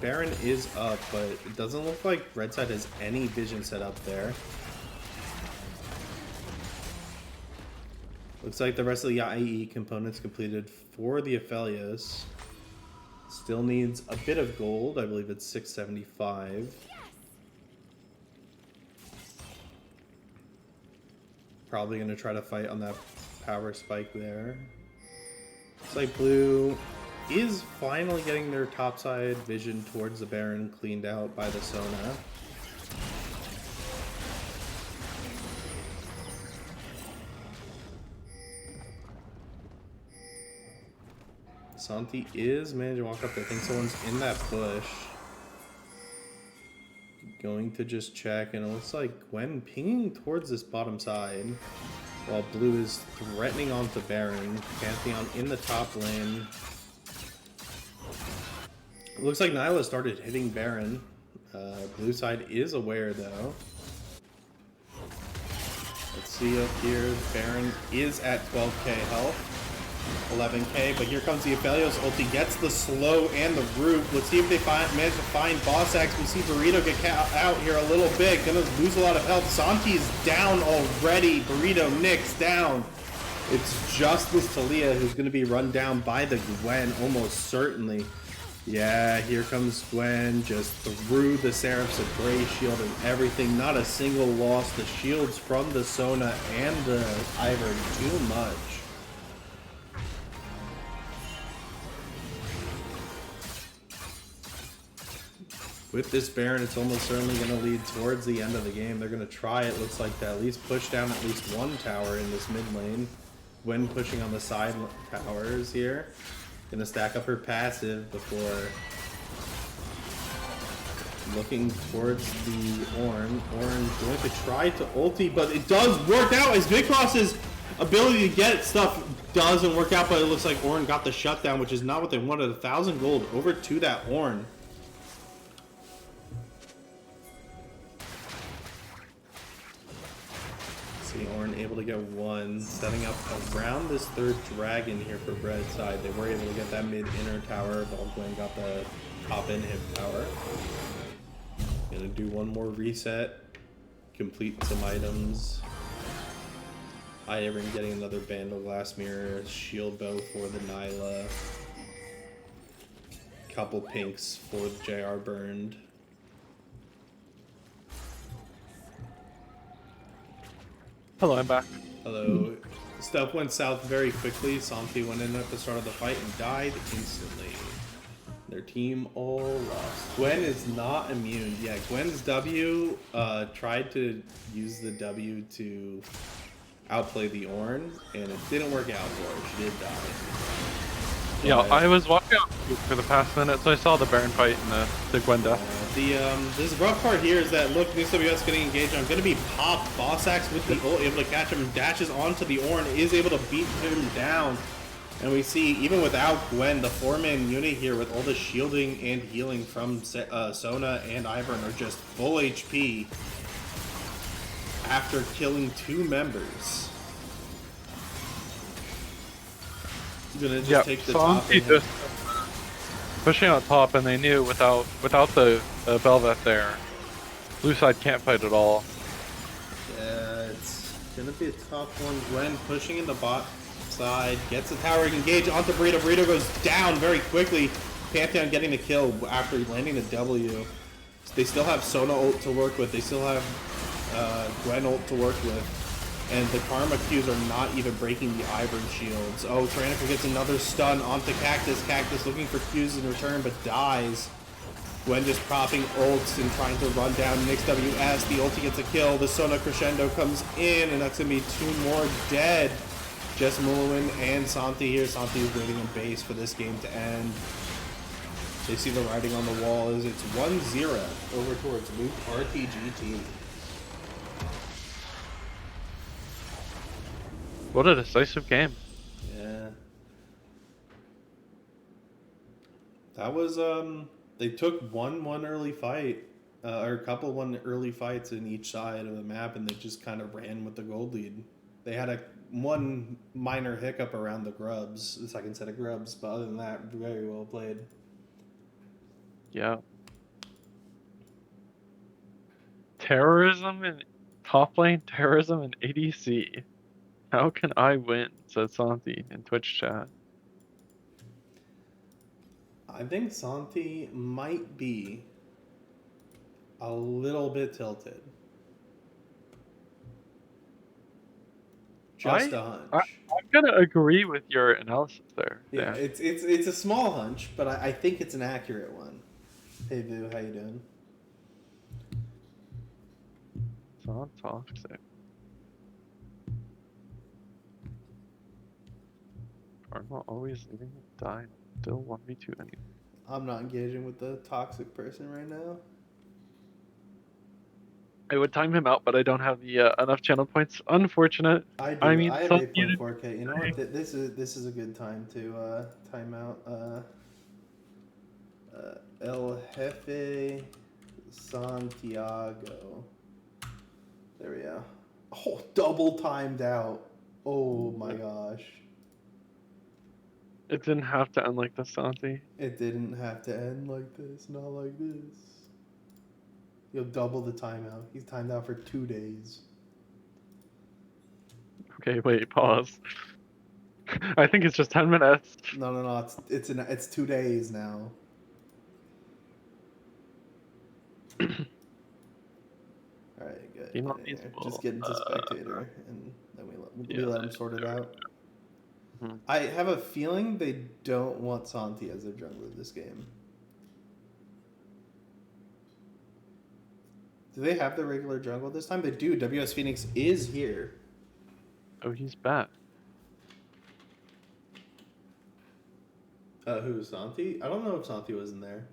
Baron is up, but it doesn't look like Red Side has any vision set up there. Looks like the rest of the IE components completed for the Aphelios. Still needs a bit of gold. I believe it's 675. Probably gonna try to fight on that power spike there. Looks like blue is finally getting their topside vision towards the Baron cleaned out by the Sona. Santi is managing to walk up there. I think someone's in that bush. Going to just check, and it looks like Gwen pinging towards this bottom side. While blue is threatening onto Baron. Pantheon in the top lane. It looks like Nyla started hitting Baron. Blue side is aware though. Let's see up here. Baron is at 12k health. 11k, but here comes the Aphelios ulti, gets the slow and the root. Let's see if they manage to find Boss Axe. We see Burrito get out here a little bit, gonna lose a lot of health. Santi's down already, Burrito nicks down. It's just this Talia who's gonna be run down by the Gwen, almost certainly. Yeah, here comes Gwen, just through the Seraph's a Gray Shield and everything. Not a single loss. The shields from the Sona and the Ivern, too much. With this Baron, it's almost certainly going to lead towards the end of the game. They're going to try, it looks like, to at least push down at least one tower in this mid lane. Gwen pushing on the side towers here. Going to stack up her passive before looking towards the Ornn. Ornn going to try to ulti, but it does work out as Vikross's ability to get stuff doesn't work out, but it looks like Ornn got the shutdown, which is not what they wanted. 1,000 gold over to that Ornn. Ornn able to get one, setting up around this third dragon here for Bread's side. They were able to get that mid-inner tower, but Gwen got the top-in-hip tower. Gonna do one more reset, complete some items. Ivern getting another Bandle Glass Mirror, Shield Bow for the Nyla. Couple pinks for the JR burned. Hello, I'm back. Hello. Stuff went south very quickly. Santi went in at the start of the fight and died instantly. Their team all lost. Gwen is not immune. Yeah, Gwen's W tried to use the W to outplay the Ornn, and it didn't work out for her. She did die. Yeah, I was watching out for the past minute, so I saw the Baron fight and the Gwen death. This rough part here is that, look, NewsWS getting engaged. I'm going to be popped. Boss Axe with the ult, able to catch him, dashes onto the Ornn, is able to beat him down. And we see, even without Gwen, the 4-man unit here with all the shielding and healing from Sona and Ivern are just full HP after killing 2 members. Gonna just take the top. Just pushing on top, and they knew without the Bel'Veth there, blue side can't fight at all. Yeah, it's gonna be a tough one. Gwen pushing in the bot side, gets the tower engaged onto Burrito. Burrito goes down very quickly. Pantheon getting the kill after landing the W. They still have Sona ult to work with. They still have Gwen ult to work with. And the Karma Qs are not even breaking the Ivern shields. Oh, Tyrannical gets another stun onto Cactus. Cactus looking for Qs in return, but dies. Gwen just propping ults and trying to run down Nyx WS. The ulti gets a kill. The Sona Crescendo comes in, and that's going to be 2 more dead. Just Mulwin and Santi here. Santi is waiting in base for this game to end. They see the writing on the wall as it's 1-0 over towards LukeRTG team. What a decisive game. Yeah. That was, they took one early fight, or a couple one early fights in each side of the map, and they just kind of ran with the gold lead. They had one minor hiccup around the grubs, the second set of grubs, but other than that, very well played. Yeah. Terrorism in top lane, terrorism in ADC. How can I win? Said Santi in Twitch chat. I think Santi might be a little bit tilted. Just a hunch. I'm gonna agree with your analysis there. Yeah, it's a small hunch, but I think it's an accurate one. Hey Vu, how you doing? It's not toxic. Karma always leaving it die. Still 1v2 anyway. I'm not engaging with the toxic person right now. I would time him out, but I don't have the enough channel points. Unfortunate. I do. I mean, I have 8.4k. You know what? This is a good time to time out. El Jefe Santiago. There we go. Oh, double timed out. Oh my gosh. It didn't have to end like this, Santi. It didn't have to end like this, not like this. You'll double the timeout. He's timed out for 2 days. Okay, wait, pause. I think it's just 10 minutes. No. It's 2 days now. All right, good. Game not Get in there. feasible. Just get into spectator, and then we yeah, let him sort it out. Mhm. I have a feeling they don't want Santi as their jungler this game. Do they have the regular jungle this time? They do. WS Phoenix is here. Oh, he's back. Who, Santi? I don't know if Santi was in there.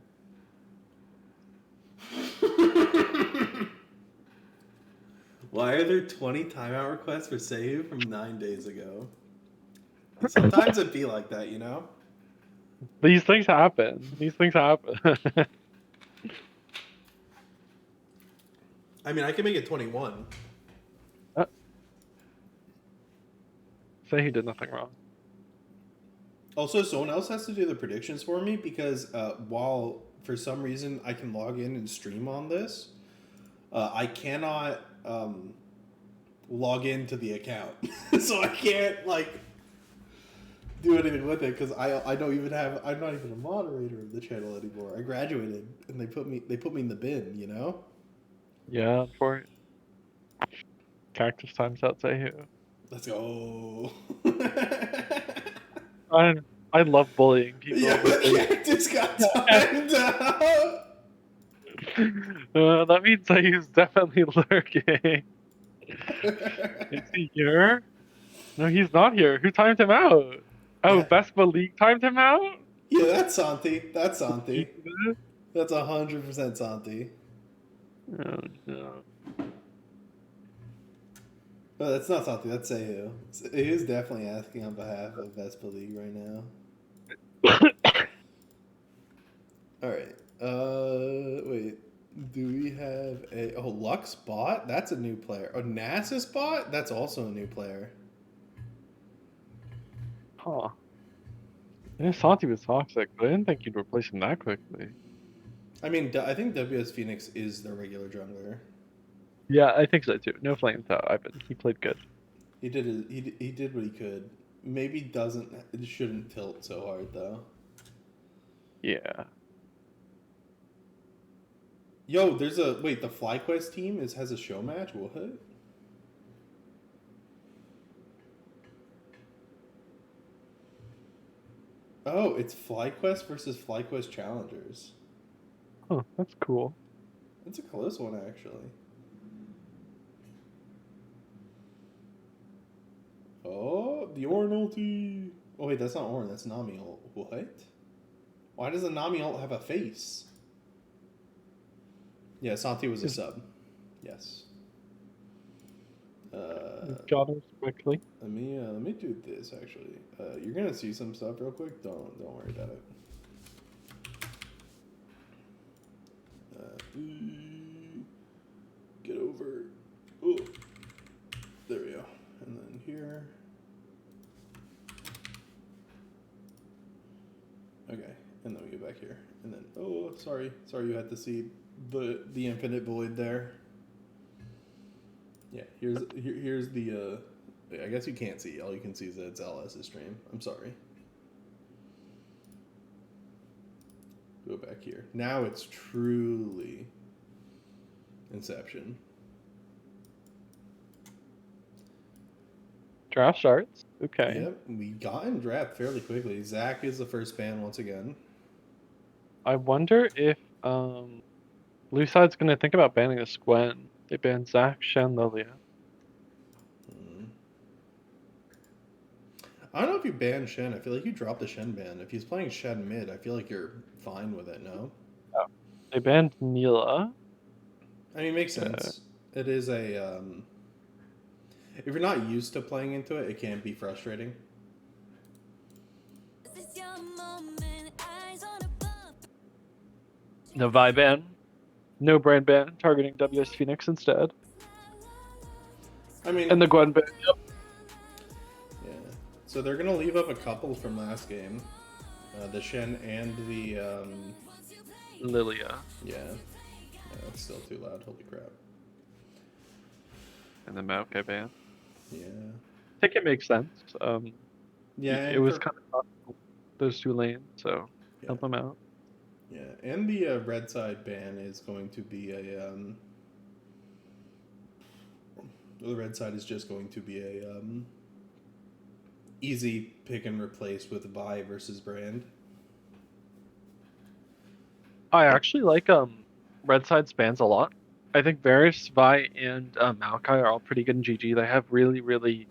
Why are there 20 timeout requests for Seiyu from 9 days ago? Sometimes it'd be like that, you know? These things happen. These things happen. I mean, I can make it 21. Say he did nothing wrong. Also, someone else has to do the predictions for me because while for some reason I can log in and stream on this, I cannot log into the account. So I can't, like, do anything with it because I don't even have, I'm not even a moderator of the channel anymore. I graduated and they put me in the bin, you know? Yeah, for it. Cactus times out Say who. Let's go. I love bullying people. Yeah, the cactus got timed out. That means that he's definitely lurking. Is he here? No, he's not here. Who timed him out? Oh, Yeah. Vespa League timed him out? Yeah, that's Santi. That's Santi. That's 100% Santi. Oh, no. Oh, that's not Santi. That's Seiyu. Seiyu's definitely asking on behalf of Vespa League right now. All right. Wait. Do we have a Lux bot? That's a new player. Oh, Nasus bot? That's also a new player. Huh. Yeah, Santi was toxic, but I didn't think you'd replace him that quickly. I mean, I think WS Phoenix is the regular jungler. Yeah, I think so too. No flames out, Ivan. He played good. He did what he could. Maybe shouldn't tilt so hard though. Yeah. Yo, there's the FlyQuest team has a show match. What? Oh, it's FlyQuest versus FlyQuest Challengers. Huh, that's cool. That's a close one, actually. Oh, the Ornn ulti. Oh wait, that's not Ornn. That's Nami ult. What? Why does the Nami ult have a face? Yeah, Santi was a sub. Yes. Got us quickly. Let me do this actually. You're gonna see some stuff real quick. Don't worry about it. Get over. Oh, there we go. And then here. Okay, and then we get back here, and then sorry you had to see the infinite void there. Yeah, here's the I guess you can't see. All you can see is that it's LS's stream. I'm sorry. Go back here. Now it's truly Inception. Draft starts. Okay. Yep, we got in draft fairly quickly. Zach is the first ban once again. I wonder if Lucide's gonna think about banning this Gwen. They banned Zach, Shen, Lilia. I don't know if you ban Shen. I feel like you drop the Shen ban. If he's playing Shen mid, I feel like you're fine with it, no? Oh. They banned Neela. I mean, it makes sense. It is a... if you're not used to playing into it, it can be frustrating. No Vi ban. No brand ban, targeting WS Phoenix instead. I mean... And the Gwen ban, yep. Yeah. So they're gonna leave up a couple from last game. The Shen and the Lilia yeah, that's still too loud. Holy crap! and the Maokai ban. Yeah, I think it makes sense. yeah, It and was for kind of tough, those 2 lanes, so yeah, help them out. yeah, and the red side ban is going to be the red side is just going to be a easy pick and replace with Vi versus Brand. I actually like Red Side spans a lot. I think Varus, Vi, and Maokai are all pretty good in GG. They have really, really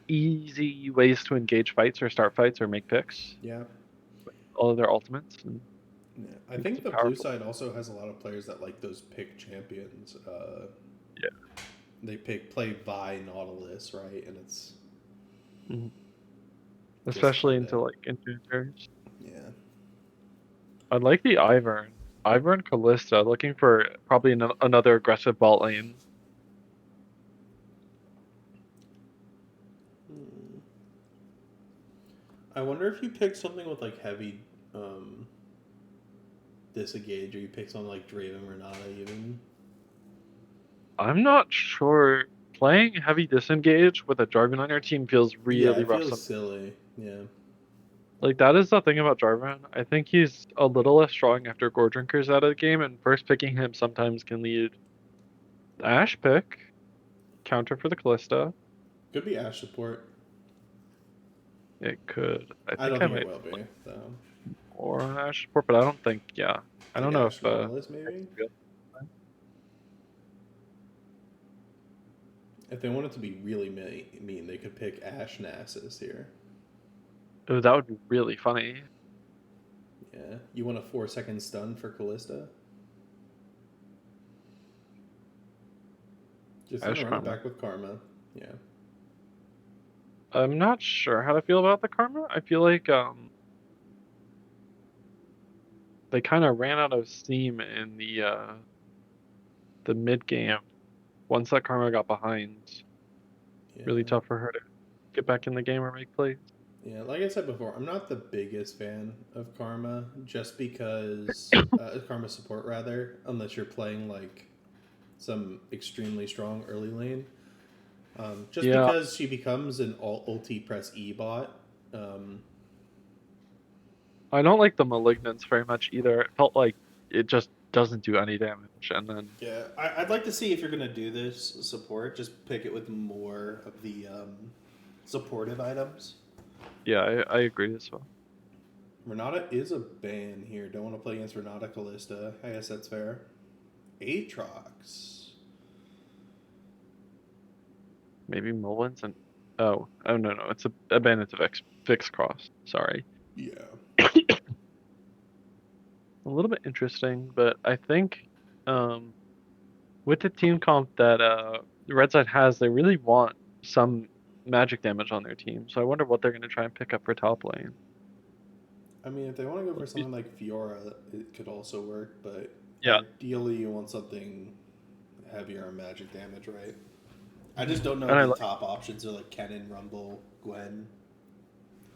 easy ways to engage fights or start fights or make picks. Yeah. All of their ultimates. And Yeah, I it's think a the blue powerful. side also has a lot of players that like those pick champions. Yeah. They play Vi Nautilus, right? And it's Mhm. just Especially fun into to, like inhibitors. yeah. I like the Ivern. Ivern Callista, looking for probably another aggressive bot lane. Hmm. I wonder if you pick something with like heavy disengage, or you pick something like Draven Renata even. I'm not sure. Playing heavy disengage with a Jarvan on your team feels Yeah, really it rough. feels silly. Yeah. Like, that is the thing about Jarvan. I think he's a little less strong after Gore Drinker's out of the game, and first picking him sometimes can lead Ashe pick, counter for the Callista. Could be Ashe support. It could. I I don't think I think it might will be, though. or an Ashe support, but I don't think, yeah. I Like don't know Ashe if Nautilus, maybe? If they wanted to be really mean, they could pick Ashe Nasus here. oh, that would be really funny. Yeah. You want a 4-second stun for Callista? Just gonna Ashe run it Karma. back with Karma. Yeah. I'm not sure how to feel about the Karma. I feel like they kind of ran out of steam in the mid game. Once that Karma got behind, Yeah. really tough for her to get back in the game or make plays. Yeah, like I said before, I'm not the biggest fan of Karma, just because Karma support rather, unless you're playing like some extremely strong early lane. Just Yeah, because she becomes an ulti press E bot. I don't like the Malignance very much either. It felt like it just doesn't do any damage, and then Yeah, I'd like to see if you're gonna do this support, just pick it with more of the supportive items. yeah, I agree as well. Renata is a ban here. Don't want to play against Renata Callista. I guess that's fair. Aatrox. Maybe Mullins and oh no, it's a bandit of fixed cross. Sorry, Yeah. a little bit interesting, but I think um with the team comp that the Red Side has, they really want some magic damage on their team. So I wonder what they're gonna try and pick up for top lane. I mean, if they want to go for something like Fiora, it could also work, but Yeah. ideally you want something heavier on magic damage, right? I just don't know And if I the like. top options are like Kennen, Rumble, Gwen,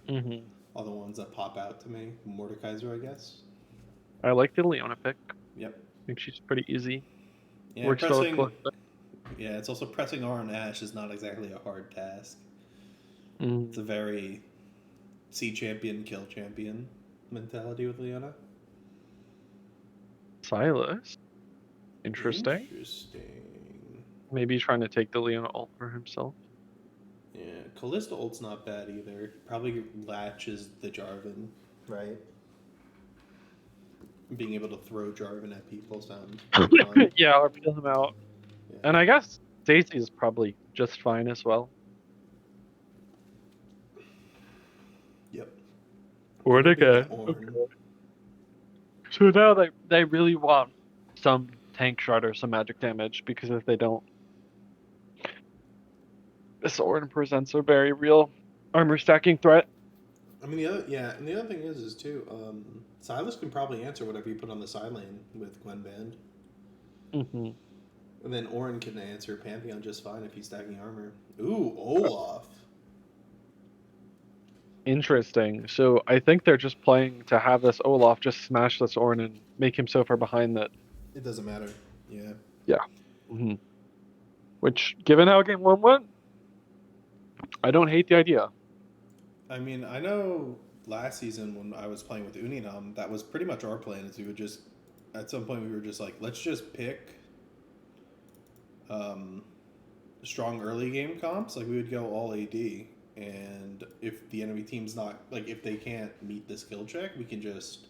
Hmm. all the ones that pop out to me. Mordekaiser, I guess. I like the Leona pick. I Yep. think she's pretty easy. Yeah, Works well with pressing. Calista. Yeah, it's also pressing R on Ashe is not exactly a hard task. It's a Mm. very see champion, kill champion mentality with Leona. Silas. Interesting. Interesting. Maybe trying to take the Leona ult for himself. Yeah, Callista ult's not bad either. Probably latches the Jarvan, right? Being able to throw Jarvan at people sounds pretty fun. Yeah, or peel him out. Yeah. And I guess Stacy is probably just fine as well. Yep. Or Could be that again. Ornn. Okay. So now they really want some tank shot or some magic damage, because if they don't, this Ornn presents a very real armor stacking threat. I mean, and the other thing is too, Silas can probably answer whatever you put on the side lane with Gwen Band. Mm-hmm. And then Ornn can answer Pantheon just fine if he's stacking armor. Ooh, Olaf. interesting. So I think they're just playing to have this Olaf just smash this Ornn and make him so far behind that. It doesn't matter. Yeah. Yeah. hmm Which, given how game one went, I don't hate the idea. I mean, I know last season when I was playing with Uninam, that was pretty much our plan. Is we would just, at some point, we were just like, let's just pick strong early game comps. Like we would go all AD, and if the enemy team's not like if they can't meet the skill check, we can just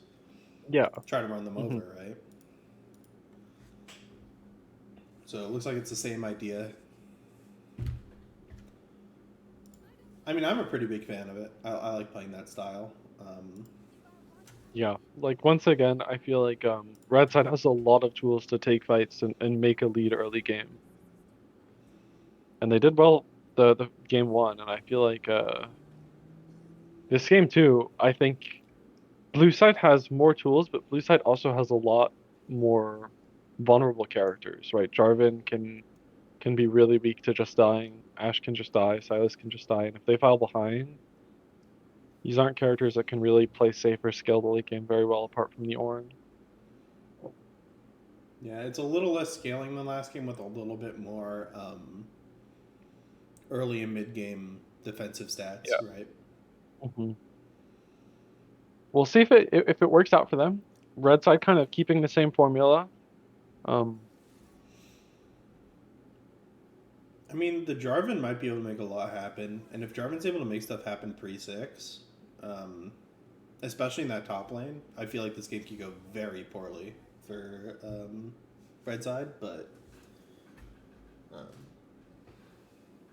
Yeah. try to run them hmm over, right? So it looks like it's the same idea. I mean, I'm a pretty big fan of it. I like playing that style. Yeah. Like once again, I feel like Red Side has a lot of tools to take fights and make a lead early game. And they did well the game one, and I feel like this game too, I think Blue Side has more tools, but Blue Side also has a lot more vulnerable characters, right? Jarvan can be really weak to just dying. Ashe can just die. Silas can just die. And if they fall behind, these aren't characters that can really play safe or scale the late game very well apart from the Ornn. Yeah, it's a little less scaling than last game with a little bit more early and mid game defensive stats, Yeah. right? hmm We'll see if it works out for them. Red Side kind of keeping the same formula. Um, I mean, the Jarvan might be able to make a lot happen, and if Jarvan's able to make stuff happen pre-6, especially in that top lane, I feel like this game could go very poorly for Red Side, but um,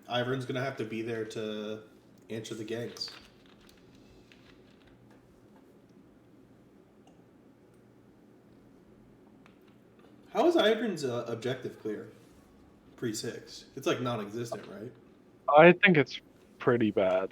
Ivern's going to have to be there to answer the ganks. How is Ivern's objective clear pre-6? It's like non-existent, right? I think it's pretty bad.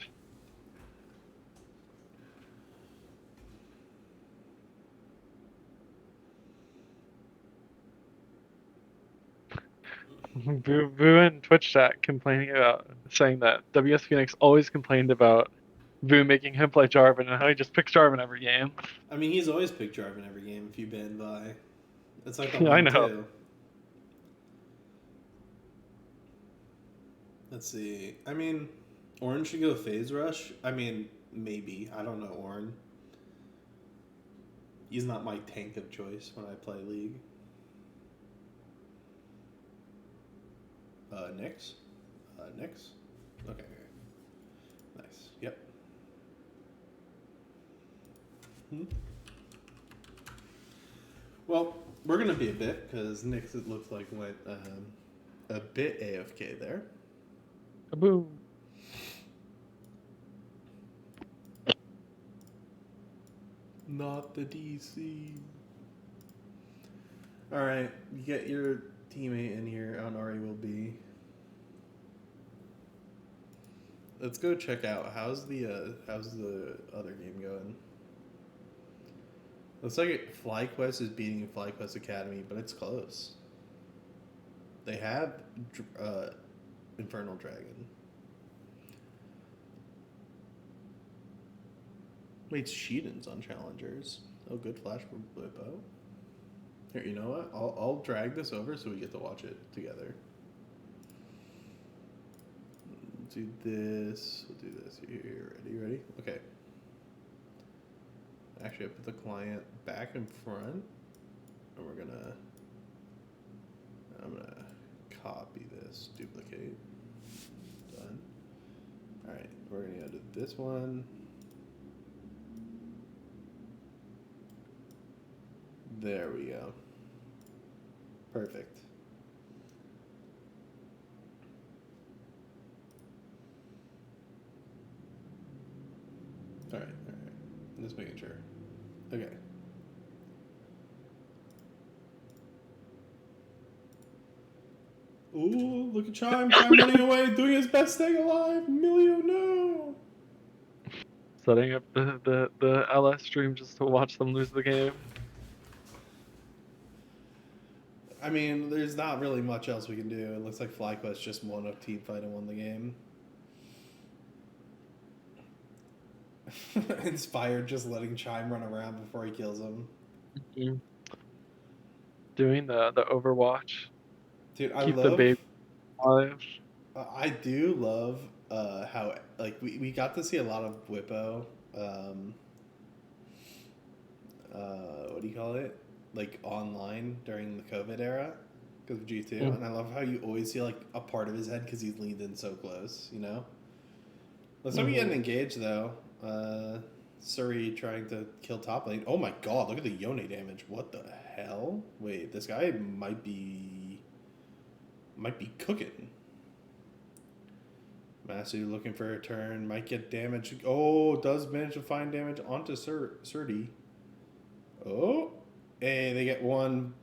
Boo in Twitch chat complaining about saying that WS Phoenix always complained about Boo making him play Jarvan and how he just picks Jarvan every game. I mean, he's always picked Jarvan every game if you ban by. It's like the Yeah, I know. 1-2. Let's see. I mean, Orange should go Phase Rush. I mean, maybe. I don't know Orange. He's not my tank of choice when I play League. Nyx? Nyx? Okay. Nice. Yep. Well, we're going to be a bit, because Nyx, it looks like, went a bit AFK there. Boom. Not the DC. Alright, you get your teammate in here on RE will be. Let's go check out how's the other game going. Looks like FlyQuest is beating FlyQuest Academy, but it's close. They have Infernal Dragon. Wait, Sheedan's on Challengers. Oh, good flash from Blippo. Here, you know what? I'll drag this over so we get to watch it together. Do this. We'll do this. Here, ready? Okay. Actually, I put the client back in front, and I'm gonna copy this, duplicate. Done. All right, we're gonna go to this one. There we go. Perfect. All right. I'm just making sure. Okay. Ooh, look at Chime. Chime running away, doing his best, staying alive. Emilio, no. Setting up the LS stream just to watch them lose the game. I mean, there's not really much else we can do. It looks like FlyQuest just won a team fight and won the game. Inspired just letting Chime run around before he kills him. Doing the Overwatch. Dude, I Keep the love. baby alive. I do love how like we got to see a lot of Whippo. What do you call it? Like online during the COVID era because of G2, and I love how you always see like a part of his head because he's leaned in so close. You know. Let's hope we get engaged though. Surrey trying to kill top lane. Oh my god! Look at the Yone damage. What the hell? Wait, this guy might be cooking. Masu looking for a turn. Might get damage. Oh, does manage to find damage onto Surdy. Oh. Hey, they get one.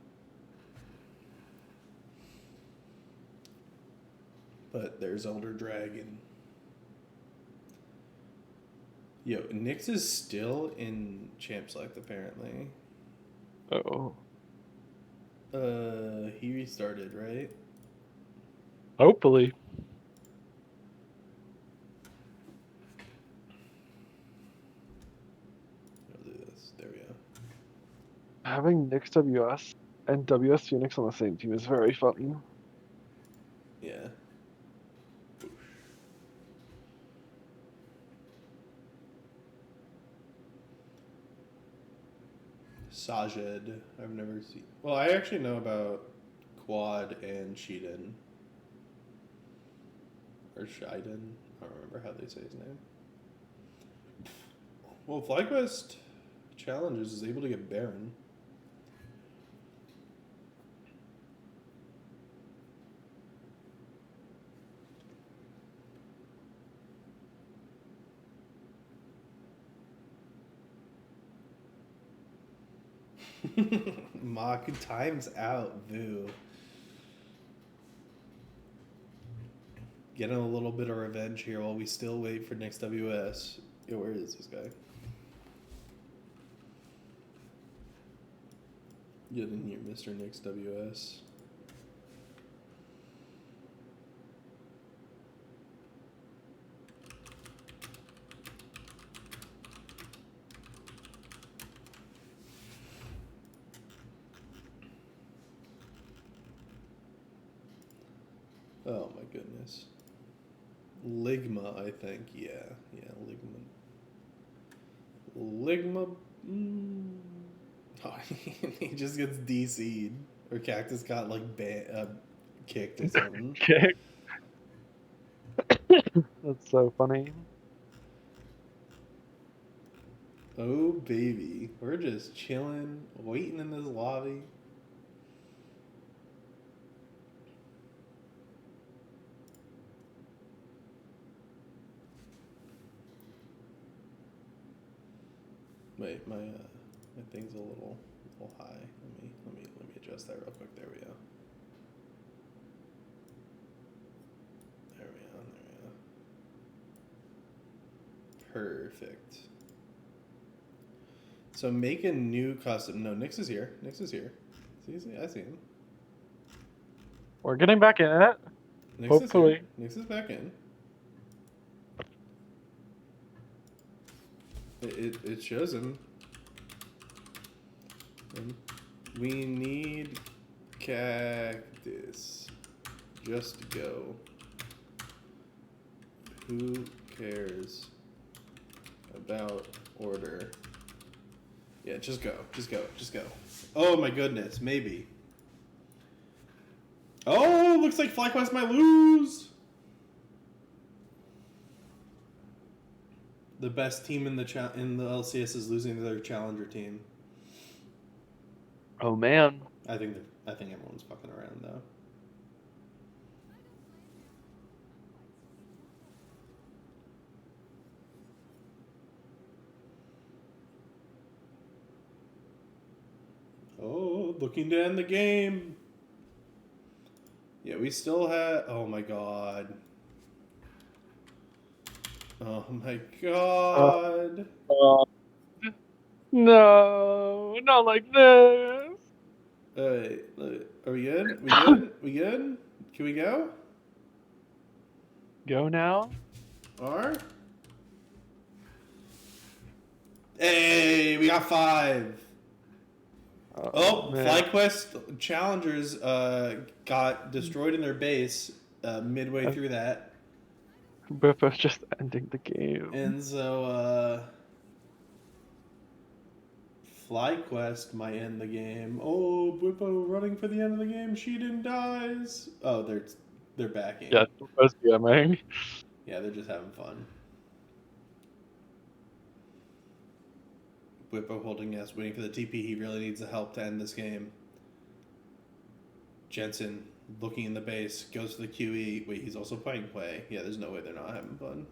But there's Elder Dragon. Yo, Nyx is still in Champ Select apparently. Oh. He restarted, right? Hopefully. I'll do this. There we go. Having Nyx WS and WS Phoenix on the same team is very funny. Yeah. Sajid, I've never seen. Well, I actually know about Quad and Shiden. Or Shiden. I don't remember how they say his name. Well, FlyQuest Challenges is able to get Baron. Mock time's out, Vu. Getting a little bit of revenge here while we still wait for next WS. Yo, where is this guy? Get in here, Mr. Next WS. Oh my goodness. Ligma, I think. Yeah, Ligma. Ligma. Oh, he just gets DC'd. Or Cactus got like kicked or something. Kick. That's so funny. Oh baby, we're just chilling, waiting in this lobby. Wait, my thing's a little high. Let me adjust that real quick. There we go. There we go. Perfect. So make a new custom. No, Nyx is here. See, I see him. We're getting back in it. Nyx Hopefully. is here. Nyx is back in. It shows him. We need Cactus. Just go. Who cares about order? Yeah, just go. Oh my goodness, maybe. Oh, looks like FlyQuest might lose. The best team in the LCS is losing to their challenger team. Oh man. I think everyone's fucking around though. Oh, looking to end the game. Yeah, we still have. Oh my god. Oh my god. No, not like this. Are we good? We good? Can we go? Go now? Are? Hey, we got 5. Oh, man. FlyQuest challengers got destroyed in their base midway through that. Biffa's just ending the game. And so FlyQuest might end the game. Oh, Bwippo running for the end of the game. Sheedon dies. Oh, they're backing. Yeah, Biffa's DMing. Yeah, they're just having fun. Bwippo holding S, waiting for the TP. He really needs the help to end this game. Jensen looking in the base, goes to the QE. Wait, he's also playing play. Yeah, there's no way they're not having fun.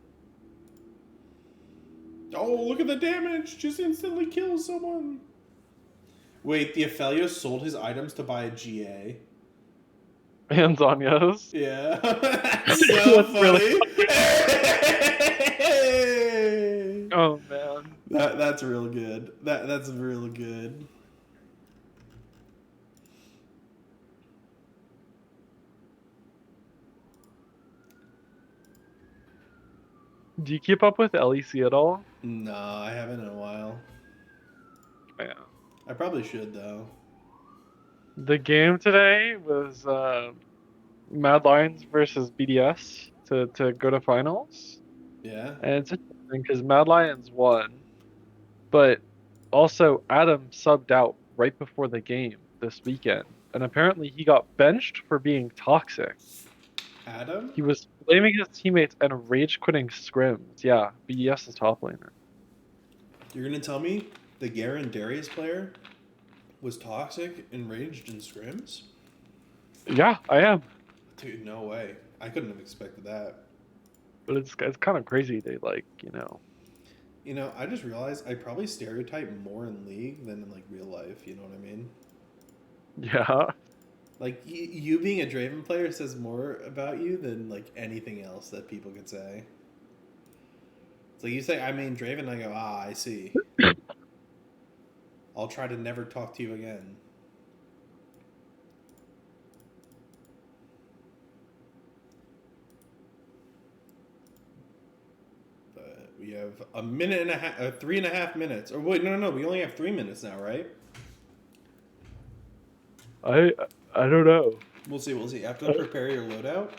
Oh, look at the damage! Just instantly kills someone. Wait, the Aphelios sold his items to buy a GA. And Zanya's. Yeah. That's so That's funny. really Hey! Oh man. That's real good. That's real good. Do you keep up with LEC at all? No, I haven't in a while. Yeah. I probably should though. The game today was Mad Lions versus BDS to go to finals. Yeah. And it's interesting because Mad Lions won, but also Adam subbed out right before the game this weekend. And apparently he got benched for being toxic. Adam? He was blaming his teammates and rage quitting scrims. Yeah, BDS is top laner. You're gonna tell me the Garen Darius player was toxic and raged in scrims? Yeah, I am. Dude, no way. I couldn't have expected that. But it's kind of crazy. They like, you know. You know, I just realized I probably stereotype more in League than in like real life. You know what I mean? Yeah. Like you being a Draven player says more about you than like anything else that people could say. It's like you say I mean Draven, I go I see. I'll try to never talk to you again. But we have a minute and a half, 3.5 minutes. Or wait, no, we only have 3 minutes now, right? I don't know. We'll see. We'll see. After prepare your loadout,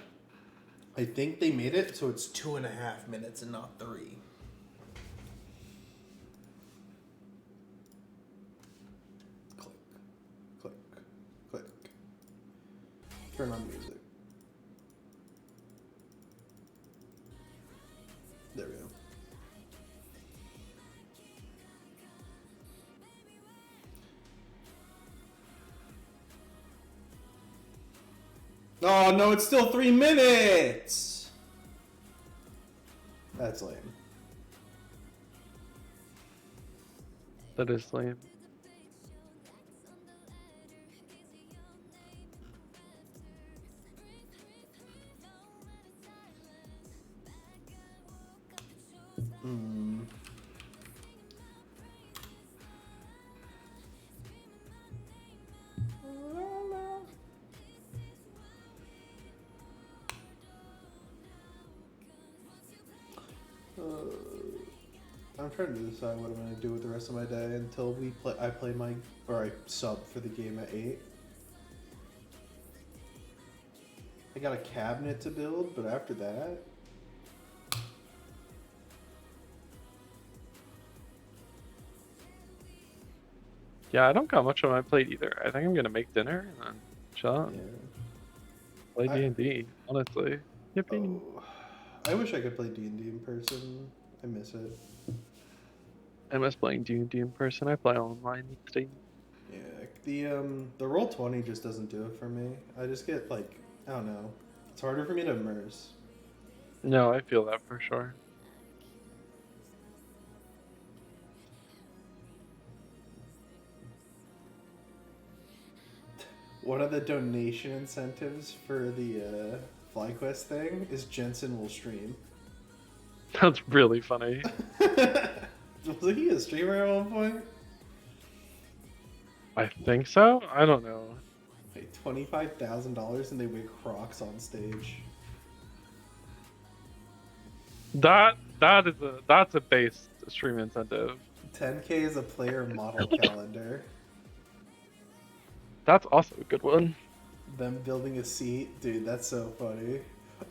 I think they made it so it's 2.5 minutes and not 3. Click, click, click. Turn on music. There we go. Oh no, it's still 3 minutes! That's lame. That is lame. Hmm. I'm trying to decide what I'm going to do with the rest of my day until I play I sub for the game at 8. I got a cabinet to build, but after that... Yeah, I don't got much on my plate either. I think I'm gonna make dinner and then chill out and play D&D, honestly. Yippee. Oh, I wish I could play D&D in person. I miss it. I miss playing D&D in person. I play online these days. Yeah, the Roll20 just doesn't do it for me. I just get like, I don't know. It's harder for me to immerse. No, I feel that for sure. One of the donation incentives for the FlyQuest thing is Jensen will stream. That's really funny. Was he a streamer at one point? I think so? I don't know. Like $25,000 and they wear Crocs on stage. That's a base stream incentive. 10K is a player model calendar. That's also a good one. Them building a seat, dude. That's so funny.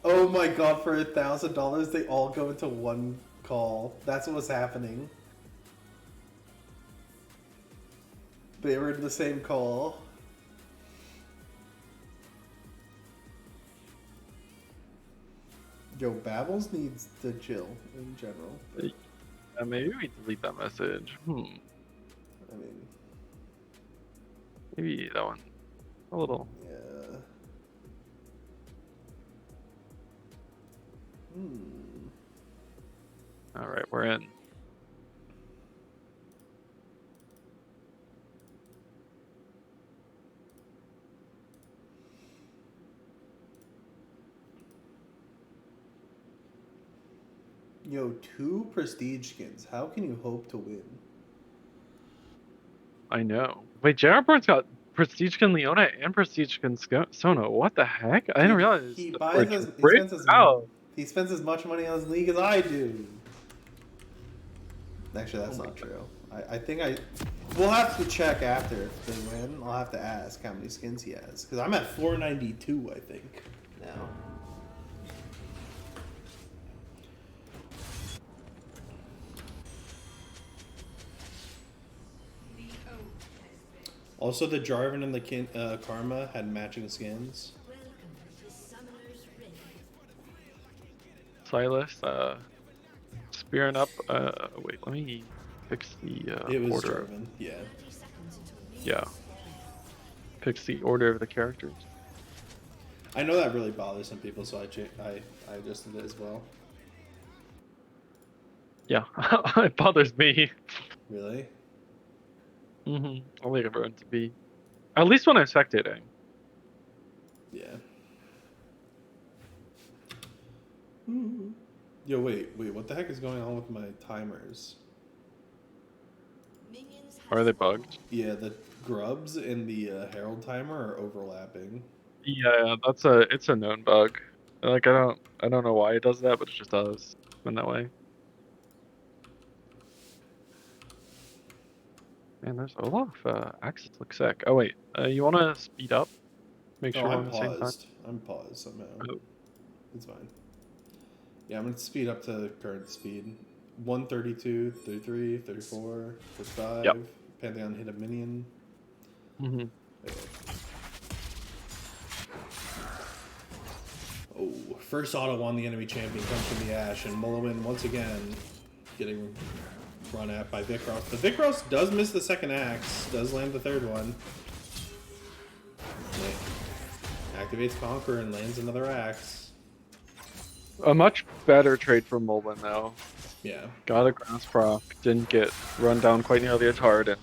Oh my god! For $1,000, they all go into one call. That's what was happening. They were in the same call. Yo, Babbles needs to chill in general. Maybe we delete that message. I mean, Maybe that one. A little. yeah. Alright, we're in. Yo, 2 prestige skins. How can you hope to win? I know. Wait, J.R. Burns got Prestige Skin Leona and Prestige Skin Sono. What the heck? I didn't realize. He the buys Twitch as breaks out. he spends as much money on his league as I do. Actually, that's not true. I think we'll have to check after if they win. I'll have to ask how many skins he has because I'm at 492, I think now. Also, the Jarvan and the Karma had matching skins. Silas, spearing up. Wait, let me fix the It was order. Jarvan, yeah. Yeah. Fix the order of the characters. I know that really bothers some people, so I adjusted it as well. Yeah, it bothers me. Really? I like everyone to be, at least when I'm spectating. Yeah. Yo, wait, what the heck is going on with my timers? Are they bugged? Yeah, the grubs and the Herald timer are overlapping. Yeah, it's a known bug. Like I don't know why it does that, but it just does in that way. Man, there's Olaf. Axis looks sick. Oh wait, you want to speed up? Make sure we're on I'm the same time. paused. I'm paused somehow. Oh. It's fine. Yeah, I'm gonna speed up to current speed. 132, 33, 34, 45. Yep. Pantheon hit a minion. Okay. Oh, first auto on the enemy champion comes from the Ash, and Mulligan once again getting run at by Vikros. The Vikros does miss the second axe, does land the third one. Activates Conqueror and lands another axe. A much better trade for Mulvin though. Yeah. Got a grass proc, didn't get run down quite nearly as hard,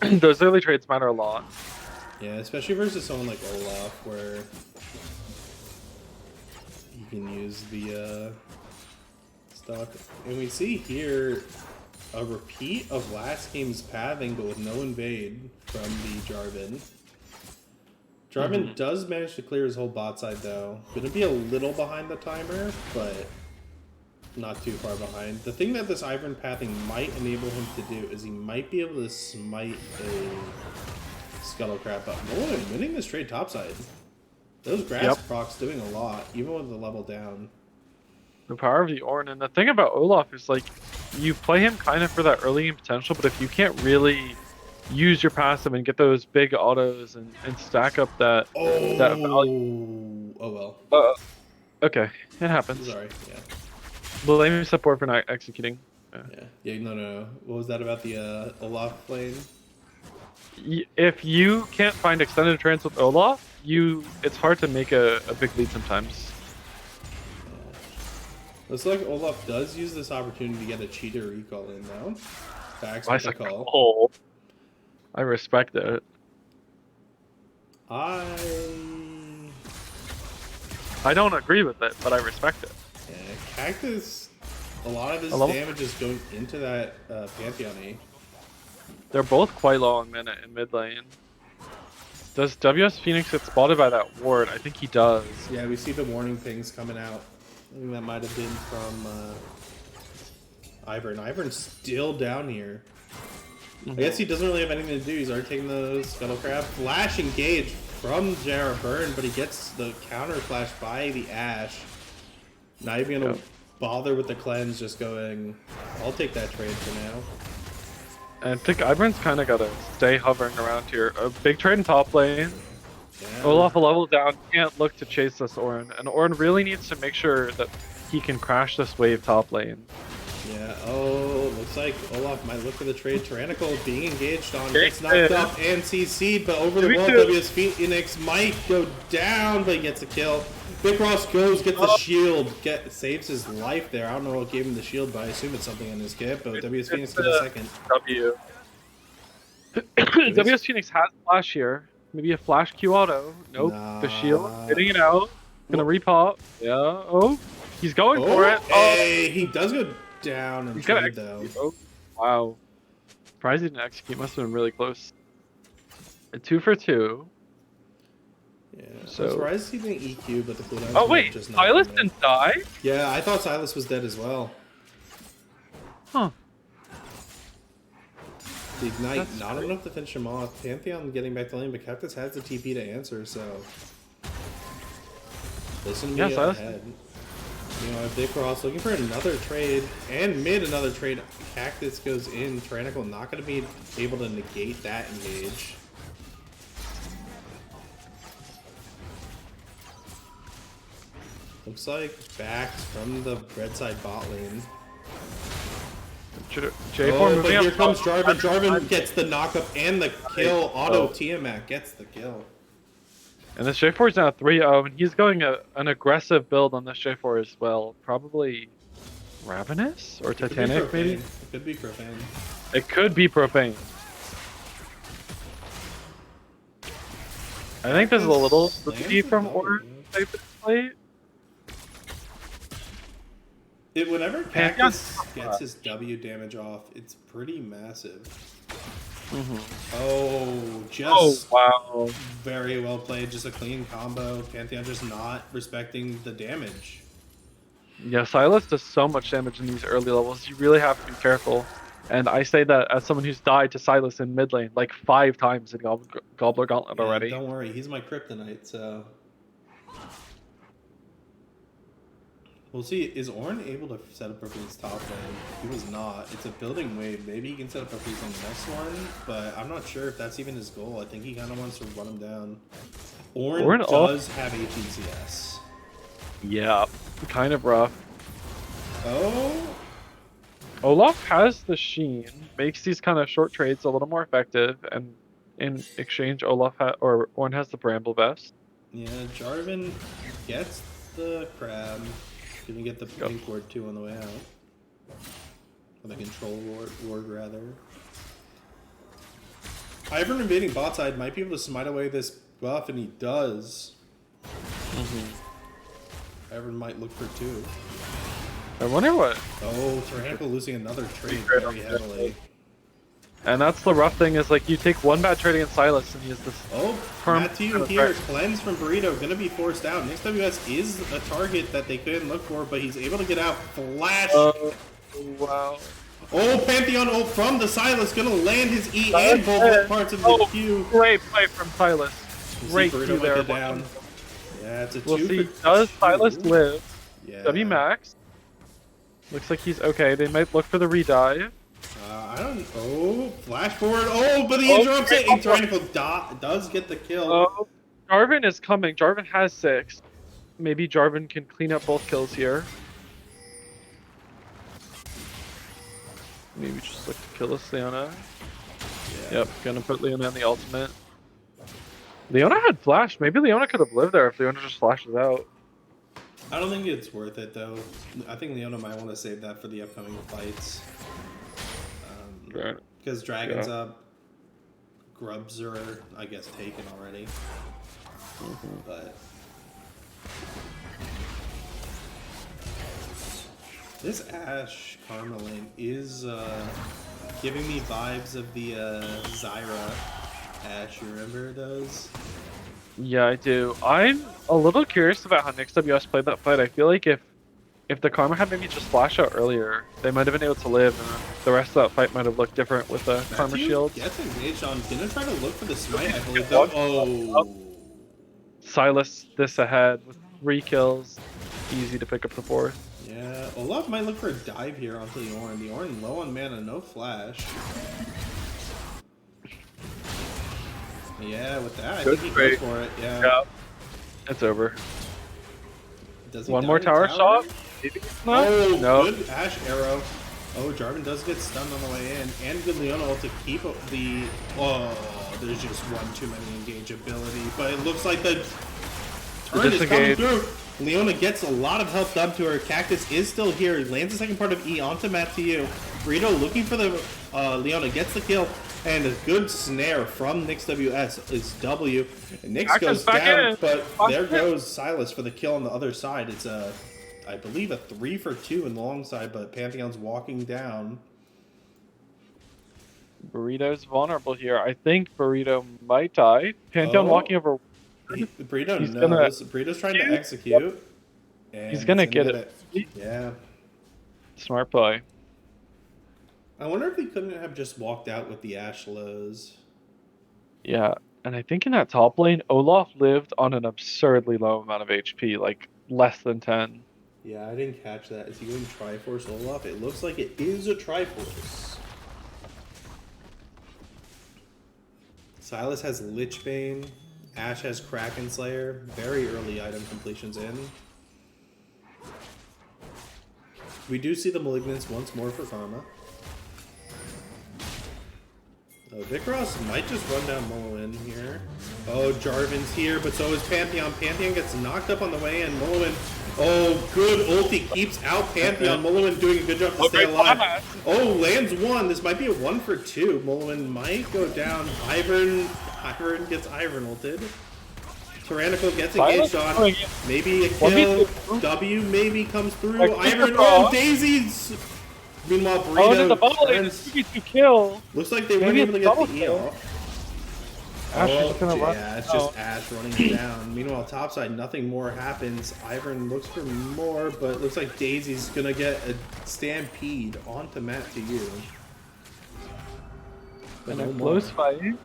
and those early trades matter a lot. Yeah, especially versus someone like Olaf, where you can use the stock. And we see here a repeat of last game's pathing, but with no invade from the Jarvan. Jarvan does manage to clear his whole bot side though. Gonna be a little behind the timer, but not too far behind. The thing that this Ivern pathing might enable him to do is he might be able to smite a Scuttlecrab up. Mulligan winning this trade topside. Those grass procs doing a lot, even with the level down. The power of the Ornn, and the thing about Olaf is like, you play him kind of for that early game potential, but if you can't really use your passive and get those big autos and stack up that that value. Oh well. Okay, it happens. Sorry, yeah. Blame support for not executing. Yeah, no. What was that about the Olaf lane? If you can't find extended trance with Olaf, it's hard to make a big lead sometimes. Looks like Olaf does use this opportunity to get a cheater recall in now. Backs Why with the is that call. cool? I respect it. I don't agree with it, but I respect it. Yeah, Cactus, a lot of his damage is going into that Pantheon E. They're both quite low on mana in mid lane. Does WS Phoenix get spotted by that ward? I think he does. Yeah, we see the warning pings coming out. I think that might have been from Ivern. Ivern's still down here. I guess he doesn't really have anything to do. He's already taken the Scuttle Crab. Flash engage from JR Burn, but he gets the counter flash by the Ash. Not even gonna bother with the cleanse, just going, I'll take that trade for now. I think Iburn's kind of got to stay hovering around here. A big trade in top lane. Yeah. Olaf a level down, can't look to chase this Ornn. And Ornn really needs to make sure that he can crash this wave top lane. Yeah, oh, looks like Olaf might look for the trade. Tyrannical being engaged on, gets knocked up and CC'd, but over the wall, WS Phoenix might go down, but he gets a kill. Big Ross goes, gets the shield, saves his life there. I don't know what gave him the shield, but I assume it's something in his kit, but WS Phoenix gets a second. WS Phoenix has flash here. Maybe a flash Q auto. Nope, the shield, hitting it out. Gonna repop. Yeah, oh, he's going for it. Hey, he does go down and trade though. Oh, wow. Surprised he didn't execute. Must have been really close. A 2 for 2. Yeah. So I'm surprised he didn't EQ, but the cooldown. Oh wait, just Silas didn't die? Yeah, I thought Silas was dead as well. Huh. The Ignite, not enough to finish him off. Pantheon getting back to lane, but Cactus has the TP to answer, so listen to me Silas. ahead. You know, Big Cross looking for another trade, and mid another trade. Cactus goes in. Tyrannical not going to be able to negate that engage. Looks like backs from the red side bot lane. J4 but here comes Jarvan. Jarvan gets the knockup and the kill. Auto Tiamat gets the kill. And this J4 is now 3-0, and he's going an aggressive build on this J4 as well. Probably Ravenous or Titanic, maybe? It could be Profane. It could be Profane. I think this is a little sleepy from Ornn type of play. Whenever Cactus gets his W damage off, it's pretty massive. Oh, just wow. Very well played. Just a clean combo. Pantheon just not respecting the damage. Yeah, Silas does so much damage in these early levels. You really have to be careful. And I say that as someone who's died to Silas in mid lane like 5 times in Gobbler Gauntlet already. Don't worry, he's my kryptonite, so... We'll see, is Ornn able to set up a freeze top lane? He was not. It's a building wave. Maybe he can set up a freeze on the next one, but I'm not sure if that's even his goal. I think he kind of wants to run him down. Ornn does have HECS. Yeah, kind of rough. Oh? Olaf has the Sheen, makes these kind of short trades a little more effective, and in exchange, Ornn has the Bramble Vest. Yeah, Jarvan gets the crab. Gonna get the pink ward too on the way out. Or the control ward rather. Ivern invading bot side might be able to smite away this buff, and he does. Ivern might look for 2. I wonder what. Oh, Tyrannical losing another trade very heavily. And that's the rough thing is like you take one bad trade against Silas and he has this. Oh, Matthew here, cleanse from Burrito, gonna be forced out. Next WS is a target that they couldn't look for, but he's able to get out. Flash. Wow. Oh, Pantheon ult from the Silas, gonna land his E and both parts of the Q. Great play from Silas. Great Q there. Down. Yeah, it's a 2 We'll see. for Does 2. Silas live? Yeah. W max. Looks like he's okay. They might look for the redive. I don't. Oh, flash forward. Oh, but he interrupts it. Tyrannical does get the kill. Oh, Jarvan is coming. Jarvan has 6. Maybe Jarvan can clean up both kills here. Maybe just look to kill this Leona. Yeah. Yep, gonna put Leona in the ultimate. Leona had flash. Maybe Leona could have lived there if Leona just flashes out. I don't think it's worth it though. I think Leona might want to save that for the upcoming fights. Because Dragon's up, Grubs are, I guess, taken already. But this Ashe Karma lane is giving me vibes of the Zyra Ashe. You remember those? Yeah, I do. I'm a little curious about how Nyx WS played that fight. I feel like if if the Karma had maybe just flashed out earlier, they might have been able to live, and the rest of that fight might have looked different with the Karma Matthew shields. gets engaged on. Gonna try to look for the smite, I believe. Though. Oh. Silas this ahead with 3 kills. Easy to pick up the 4th. Yeah, Olaf might look for a dive here onto the Ornn. The Ornn low on mana, no flash. Yeah, with that, I think he goes for it. Yeah. It's over. Does he One die more to tower shot? Maybe? Oh, No. good Ash arrow. Oh, Jarvan does get stunned on the way in. And good Leona ult to keep the... Oh, there's just one too many engage ability. But it looks like the turn is coming through. Leona gets a lot of help done to her. Cactus is still here. Lands the second part of E onto Matt to you. Burrito looking for the... Leona gets the kill. And a good snare from Nyx WS is W. And Nyx goes down, but there goes Silas for the kill on the other side. It's a, I believe, a 3 for 2 in the long side, but Pantheon's walking down. Burrito's vulnerable here. I think Burrito might die. Pantheon walking over. Burrito knows. Burrito's trying to execute. And he's gonna get it. Yeah. Smart play. I wonder if he couldn't have just walked out with the Ash lows. Yeah, and I think in that top lane, Olaf lived on an absurdly low amount of HP, like less than 10. Yeah, I didn't catch that. Is he going Triforce Olaf? It looks like it is a Triforce. Silas has Lichbane. Ash has Kraken Slayer. Very early item completions in. We do see the Malignance once more for Karma. Vikros might just run down Mulliwin here. Oh, Jarvan's here, but so is Pantheon. Pantheon gets knocked up on the way in. Mulliwin, oh, good ulti keeps out Pantheon. Mulliwin doing a good job to stay alive. Oh, lands 1. This might be a 1 for 2. Mulliwin might go down. Ivern gets Ivern ulted. Tyrannical gets engaged on. Maybe a kill. W maybe comes through. Ivern, oh, Daisy's... Meanwhile, Burrito turns... to kill. Looks like they weren't able to get the E off. Ash is gonna run. Yeah, it's just Ash running it down. Meanwhile, topside, nothing more happens. Ivern looks for more, but it looks like Daisy's gonna get a stampede onto Matt to you. And a close fight.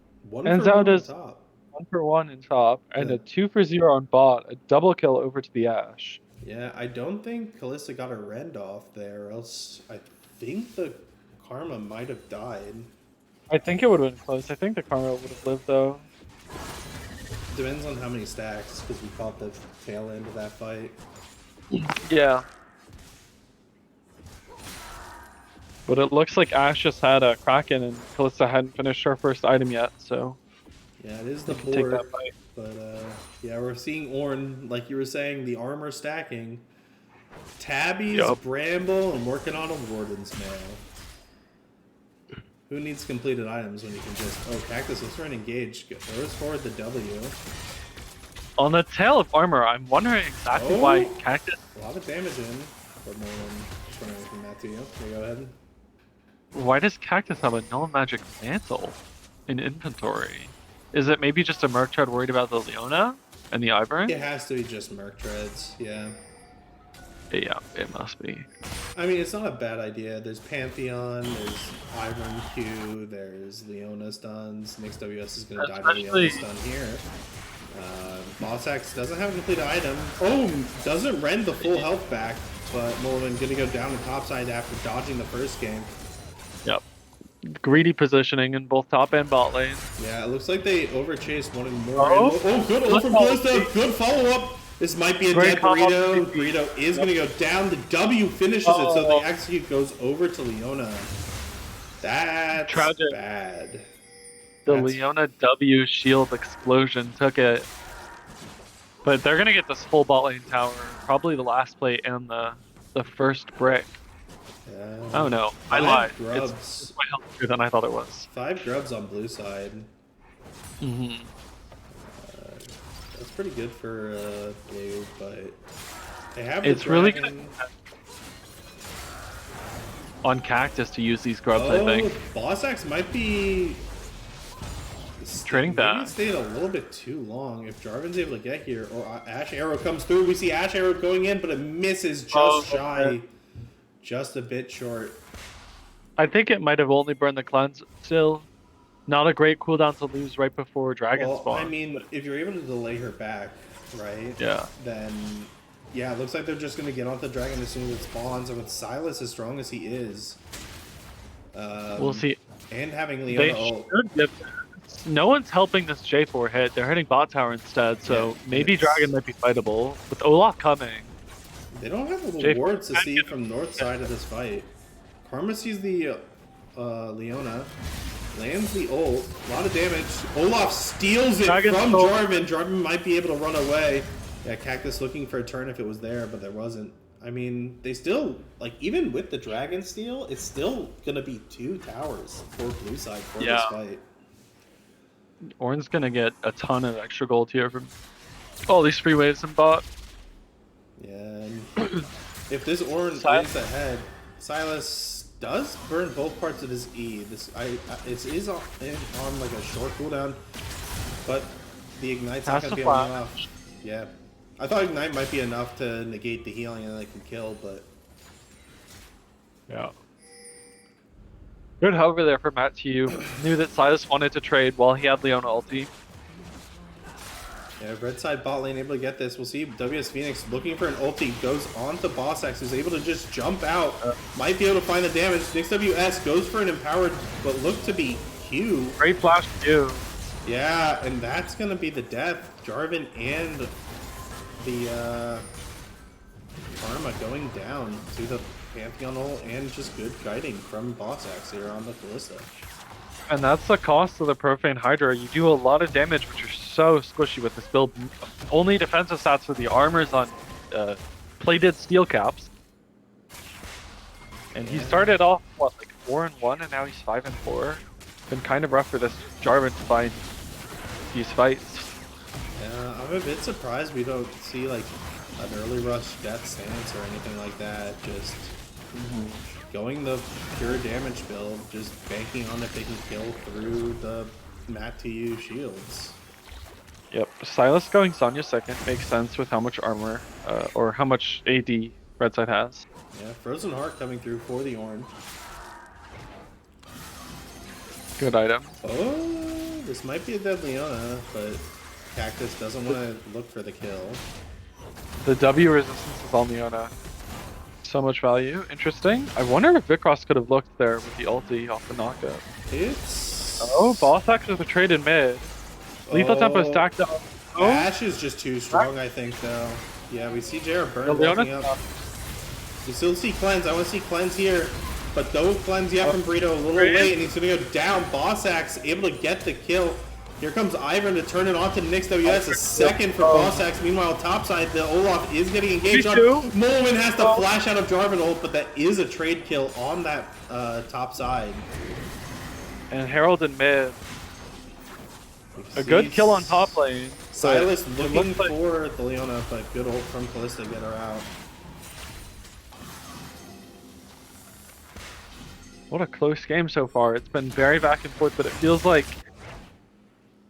Ends out as top. 1 for 1 in top, and a 2 for 0 on bot. A double kill over to the Ash. Yeah, I don't think Kalista got her rend off there, or else I think the Karma might have died. I think it would have been close. I think the Karma would have lived, though. Depends on how many stacks, because we caught the tail end of that fight. Yeah. But it looks like Ash just had a Kraken, and Kalista hadn't finished her first item yet, so... Yeah, it is the board, but yeah, we're seeing Ornn, like you were saying, the armor stacking. Tabby's, Bramble, and working on a Warden's Mail. Who needs completed items when you can just... Oh, Cactus looks for an engage. Throws forward the W. On the tail of armor, I'm wondering exactly why Cactus... A lot of damage in, but more than just running from that to you. Okay, go ahead. Why does Cactus have a Null Magic Mantle in inventory? Is it maybe just a Merc Tread worried about the Leona and the Ivern? It has to be just Merc Treads, yeah. Yeah, it must be. I mean, it's not a bad idea. There's Pantheon, there's Ivern Q, there's Leona stuns. Nyx WS is going to die to Leona stun here. Boss X doesn't have a complete item. Oh, doesn't rend the full health back, but Mulliwin going to go down the top side after dodging the first game. Yep. Greedy positioning in both top and bot lane. Yeah, it looks like they overchased one and more. Oh, good ult from Kalista. Good follow-up. This might be a dead Burrito. Burrito is going to go down. The W finishes it, so the execute goes over to Leona. That's tragic. Bad. The Leona W shield explosion took it. But they're going to get this full bot lane tower. Probably the last plate and the first brick. Oh no, I lied. It's way healthier than I thought it was. 5 grubs on blue side. Mm-hmm. That's pretty good for blue, but they have it's really good on Cactus to use these grubs, I think. Boss Axe might be Trading maybe back. it stayed a little bit too long. If Jarvan's able to get here, or Ash Arrow comes through, we see Ash Arrow going in, but it misses just shy. Okay. Just a bit short. I think it might have only burned the cleanse. Still, not a great cooldown to lose right before dragon Well, spawn. I mean, if you're able to delay her back, right? Yeah. Then, yeah, it looks like they're just going to get onto the dragon as soon as it spawns. And with Silas as strong as he is, We'll see. and having They Leona ult, should get. No one's helping this J4 hit. They're hitting bot tower instead, so Yeah, maybe it's- dragon might be fightable with Olaf coming. they don't have the J4 wards to can see get- from north side of this fight. Karma sees the Leona, lands the ult, a lot of damage. Olaf steals it Dragon from stole- Jarvan. Jarvan might be able to run away. Yeah, Cactus looking for a turn if it was there, but there wasn't. I mean, they still, like, even with the Dragon Steal, it's still going to be 2 towers for blue side for this fight. Ornn's gonna get a ton of extra gold here from all these free waves in bot. Yeah, and if this Ornn is ahead, Silas does burn both parts of his E. It is on like a short cooldown, but the Ignite's not Has going to to be flash. enough. Yeah. I thought Ignite might be enough to negate the healing and they can kill, but Yeah. Good hover there for Matt TU. Knew that Silas wanted to trade while he had Leona ulti. yeah, red side bot lane able to get this. We'll see WS Phoenix looking for an ulti, goes on to Boss X, who's able to just jump out, might be able to find the damage. Next WS goes for an empowered, but looked to be Q. Great flash to you. Yeah, and that's gonna be the death. Jarvan and the Karma going down to the Pantheon ult, and just good kiting from Boss Axe here on the Kalista. And that's the cost of the Profane Hydra. You do a lot of damage, but you're so squishy with this build. Only defensive stats for the armors on plated steel caps. And he started off, what, like 4-1, and now he's 5-4. Been kind of rough for this Jarvan to find these fights. Yeah, I'm a bit surprised we don't see like an early rush death stance or anything like that. Just going the pure damage build, just banking on if they can kill through the Matt TU shields. Yep, Silas going Sonya second makes sense with how much armor, or how much AD red side has. Yeah, Frozen Heart coming through for the Ornn. Good item. Oh, this might be a dead Leona, but Cactus doesn't want to look for the kill. The W resistance is on Leona. So much value. Interesting. I wonder if Vikros could have looked there with the ulti off the knockup. It's... Oh, Boss Axe with a trade in mid. Lethal tempo stacked up. Oh, Ash is just too strong, I think, though. Yeah, we see JR Burn the walking Leona's up. We still see Cleanse. I want to see Cleanse here. But though Cleanse, yeah, from Burrito a little great. late, and he's going to go down. Boss Axe able to get the kill. Here comes Ivan to turn it on to Nyx WS. A second for Boss Axe. Meanwhile, topside, the Olaf is getting engaged on. Mulliman has to flash out of Jarvan ult, but that is a trade kill on that top side. and Herald in mid. A good kill on top lane. Silas but it looking looks like- for the Leona, but good ult from Kalista to get her out. What a close game so far. It's been very back and forth, but it feels like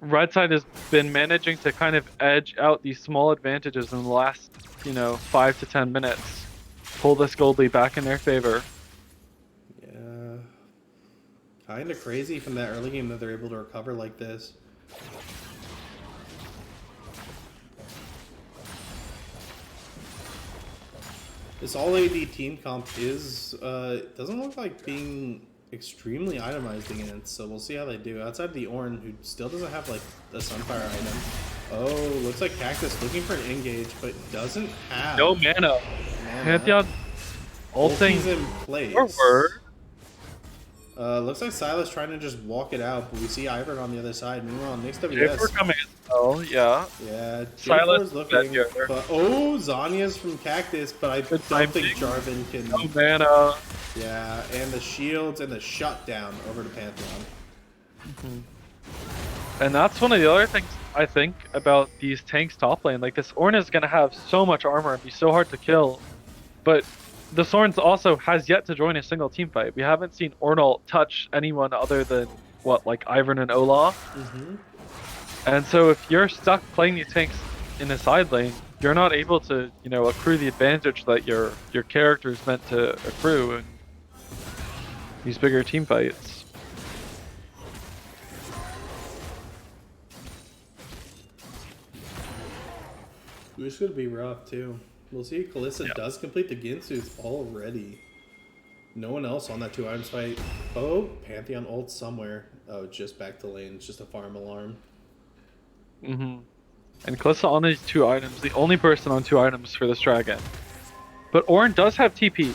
Red side has been managing to kind of edge out these small advantages in the last, 5 to 10 minutes. Pull this gold lead back in their favor. Yeah. Kind of crazy from that early game that they're able to recover like this. This all AD team comp is doesn't look like being extremely itemized against, so we'll see how they do. Outside the Ornn, who still doesn't have like the Sunfire item. Oh, looks like Cactus looking for an engage, but doesn't have No mana. Pantheon ulting ulting in place. forward. Looks like Silas trying to just walk it out, but we see Ivern on the other side. Meanwhile, Nyx J4 WS. coming as well, yeah. Yeah, Silas J4's looking. here. But, oh, Zanya's from Cactus, but I Good don't think timing. Jarvan can. No mana. Yeah, and the shields and the shutdown over to Pantheon. And that's one of the other things I think about these tanks top lane. Like, this Ornn is going to have so much armor and be so hard to kill. But the Ornn also has yet to join a single team fight. We haven't seen Ornn touch anyone other than, like Ivern and Olaf. And so if you're stuck playing these tanks in the side lane, you're not able to, you know, accrue the advantage that your character is meant to accrue in these bigger team fights. This could be rough too. We'll see if Kalista does complete the Ginsu's already. No one else on that 2 items fight. Oh, Pantheon ult somewhere. Oh, just back to lane. It's just a farm alarm. And Kalista on these 2 items, the only person on 2 items for this dragon. But Ornn does have TP.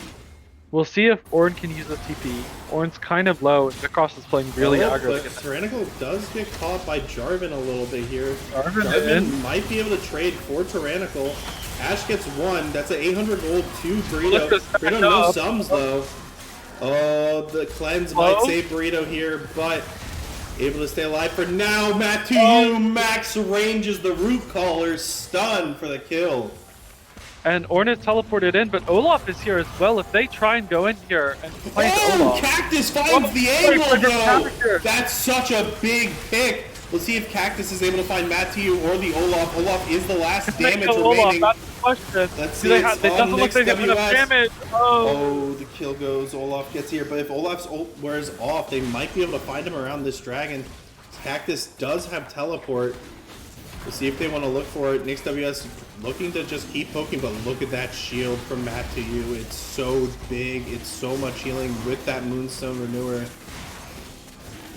We'll see if Ornn can use the TP. Ornn's kind of low, and Vikros is playing really aggro. But Tyrannical does get caught by Jarvan a little bit here. Jarvan might be able to trade for Tyrannical. Ash gets 1. That's an 800 gold to Burrito. Burrito no sums though. Oh, the cleanse might save Burrito here, but able to stay alive for now. Matt to you. Max ranges the root caller. Stun for the kill. And Ornn is teleported in, but Olaf is here as well. If they try and go in here and find Olaf. Cactus finds the angle though! That's such a big pick. We'll see if Cactus is able to find Matthew or the Olaf. Olaf is the last damage remaining. That's the question. Let's see. It doesn't look like they have enough damage. Oh, the kill goes. Olaf gets here, but if Olaf's ult wears off, they might be able to find him around this dragon. Cactus does have teleport. We'll see if they want to look for it. Nyx WS looking to just keep poking, but look at that shield from Matt to you. It's so big. It's so much healing with that Moonstone Renewer.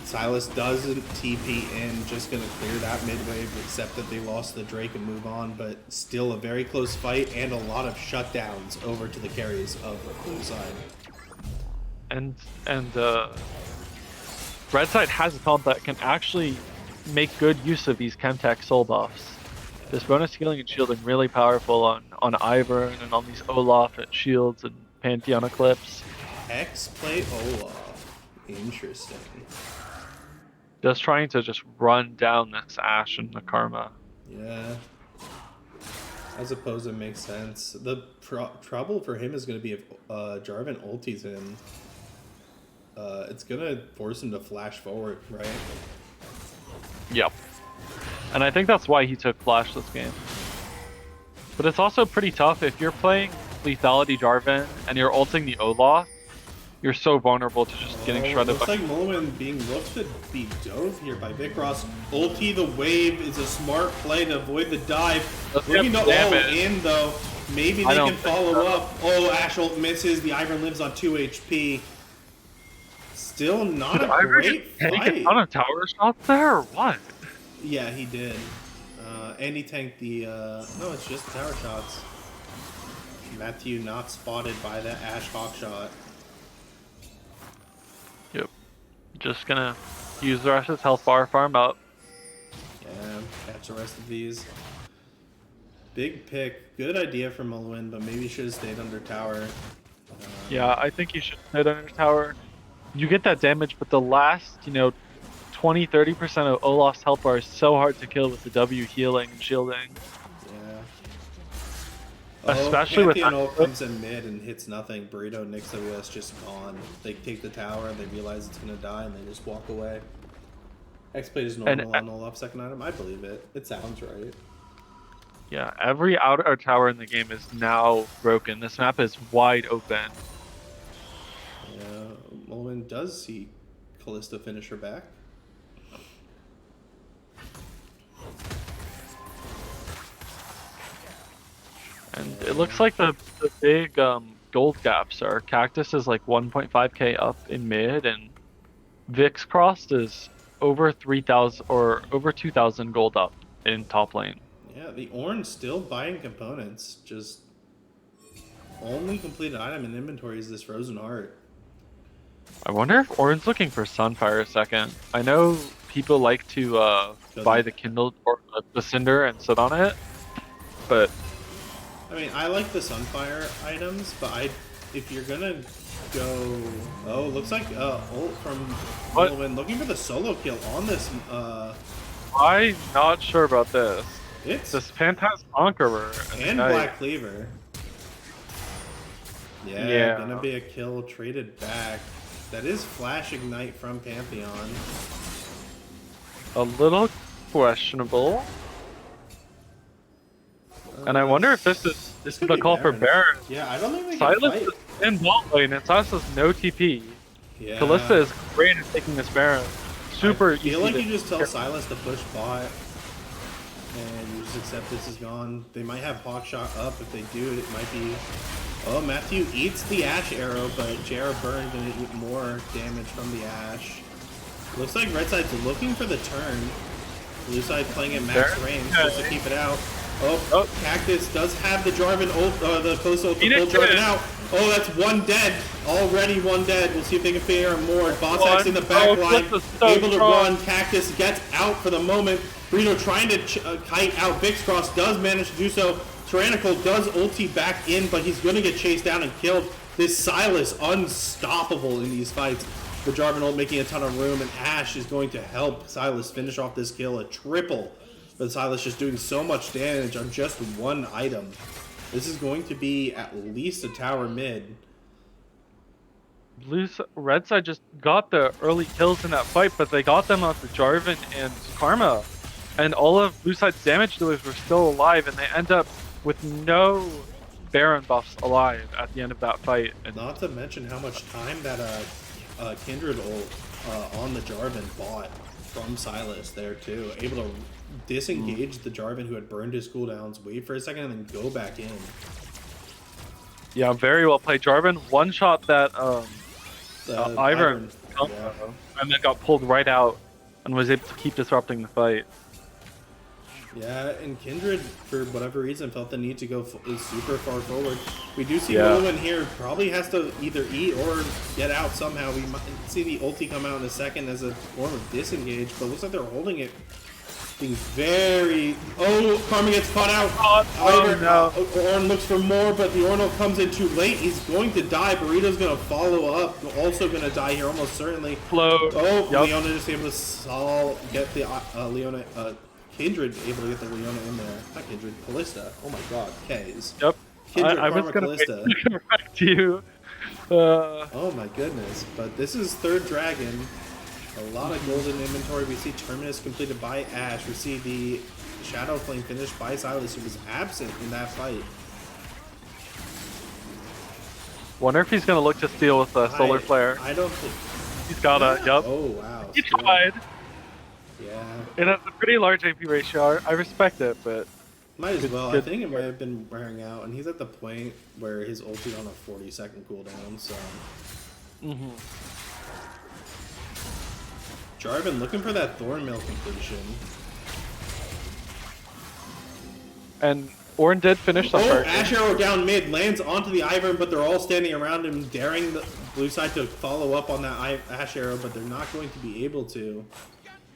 Silas doesn't TP in, just going to clear that mid wave, except that they lost the Drake and move on, but still a very close fight and a lot of shutdowns over to the carries of the blue side. And red side has a comp that can actually make good use of these Chemtech soul buffs. This bonus healing and shielding really powerful on Ivern and on these Olaf and shields and Pantheon Eclipse. X play Olaf. Interesting. Just trying to just run down this Ashe and the Karma. Yeah. I suppose it makes sense. The trouble for him is going to be if Jarvan ultis in. It's going to force him to flash forward, right? Yep. And I think that's why he took Flash this game. But it's also pretty tough if you're playing Lethality Jarvan and you're ulting the Olaf. You're so vulnerable to just getting shredded. Looks like Mulliman being looked to be dove here by Vikros. Ulti the wave is a smart play to avoid the dive. Looking to all in though. Maybe they can follow up. Oh, Ashe ult misses. The Ivern lives on 2 HP. Still not a great fight. Take a ton of tower shots there or what? Yeah, he did. And he tanked the... no, it's just tower shots. Matthew not spotted by that Ashe Hawk shot. Yep. Just gonna use the rest of his health bar, farm up. Yeah, catch the rest of these. Big pick. Good idea from Mulwin, but maybe should have stayed under tower. Yeah, I think you should stay under tower. You get that damage, but the last, 20-30% of Olaf's health bar is so hard to kill with the W healing and shielding. Yeah. Especially with Pantheon comes in mid and hits nothing. Burrito, Nyx WS just gone. They take the tower and they realize it's gonna die and they just walk away. X-Plate is normal on Olaf second item. I believe it. It sounds right. Yeah, every outer tower in the game is now broken. This map is wide open. Yeah, Mulwin does see Kalista finish her back. And it looks like the big gold gaps are Cactus is like 1.5k up in mid, and Vix Crossed is over 3,000 or over 2,000 gold up in top lane. Yeah, the Ornn still buying components. Just only completed item in inventory is this Frozen Heart. I wonder if Ornn's looking for Sunfire a second. I know people like to buy the Kindle or the Cinder and sit on it, but I mean, I like the Sunfire items, but if you're gonna go... Oh, looks like ult from Mulliman looking for the solo kill on this... I'm not sure about this. It's... This Phantasm Conqueror. And Black Cleaver. Yeah, gonna be a kill traded back. That is Flash Ignite from Pantheon. A little questionable. And I wonder if this is could the be call for Baron. Yeah, I don't think they can Silas fight. is in bot lane, and Silas has no TP. Yeah. Kalista is great at taking this Baron. Super easy. I feel like to you just tell carry. Silas to push bot, and you just accept this is gone. They might have Hawk Shot up. If they do, it might be... Oh, Matthew eats the Ash arrow, but JR Burn gonna eat more damage from the Ash. Looks like Red Side's looking for the turn. Blue Side playing at max range just to keep it out. Oh, Cactus does have the Jarvan ult, the close ult to pull Jarvan out. Oh, that's one dead. Already one dead. We'll see if they can figure out more. Bossack's in the back line, able to run. Cactus gets out for the moment. Burrito trying to kite out. Vixcross does manage to do so. Tyrannical does ulti back in, but he's going to get chased down and killed. This Silas, unstoppable in these fights. The Jarvan ult making a ton of room, and Ash is going to help Silas finish off this kill. A triple. But Silas just doing so much damage on just one item. This is going to be at least a tower mid. Red side just got the early kills in that fight, but they got them off the Jarvan and Karma. And all of blue side's damage dealers were still alive, and they end up with no Baron buffs alive at the end of that fight. And not to mention how much time that Kindred ult on the Jarvan bought from Silas there too. Able to disengage the Jarvan who had burned his cooldowns, wait for a second, and then go back in. Yeah, very well played. Jarvan one-shot that Ivern, yeah. and then got pulled right out and was able to keep disrupting the fight. Yeah, and Kindred, for whatever reason, felt the need to go super far forward. We do see Yeah. Rowan here probably has to either eat or get out somehow. We might see the ulti come out in a second as a form of disengage, but looks like they're holding it. Being very... Oh, Karma gets caught out. No. Ornn looks for more, but the Ornn come in too late. He's going to die. Burrito's going to follow up. Also going to die here, almost certainly. Float. Oh, Yep. Leona just able to get the Leona... Kindred able to get the Leona in there. Not Kindred, Kalista. Oh my god, K's. Yep. Kindred, I was Karma, going Kalista. to correct you. Oh my goodness. But this is third dragon. A lot of golden inventory. We see Terminus completed by Ash. We see the Shadow Flame finished by Silas, who was absent in that fight. Wonder if he's going to look to steal with a Solar Flare. I don't think... He's got a... Yep. Oh, wow. He tried. Yeah. It has a pretty large AP ratio. I respect it, but... Might as well. I good. think it might have been wearing out, and he's at the point where his ulti's on a 40-second cooldown, so... Jarvan looking for that Thornmail completion. And Ornn did finish the Oh, first. Ash Arrow down mid, lands onto the Ivern, but they're all standing around him, daring the blue side to follow up on that Ash Arrow, but they're not going to be able to.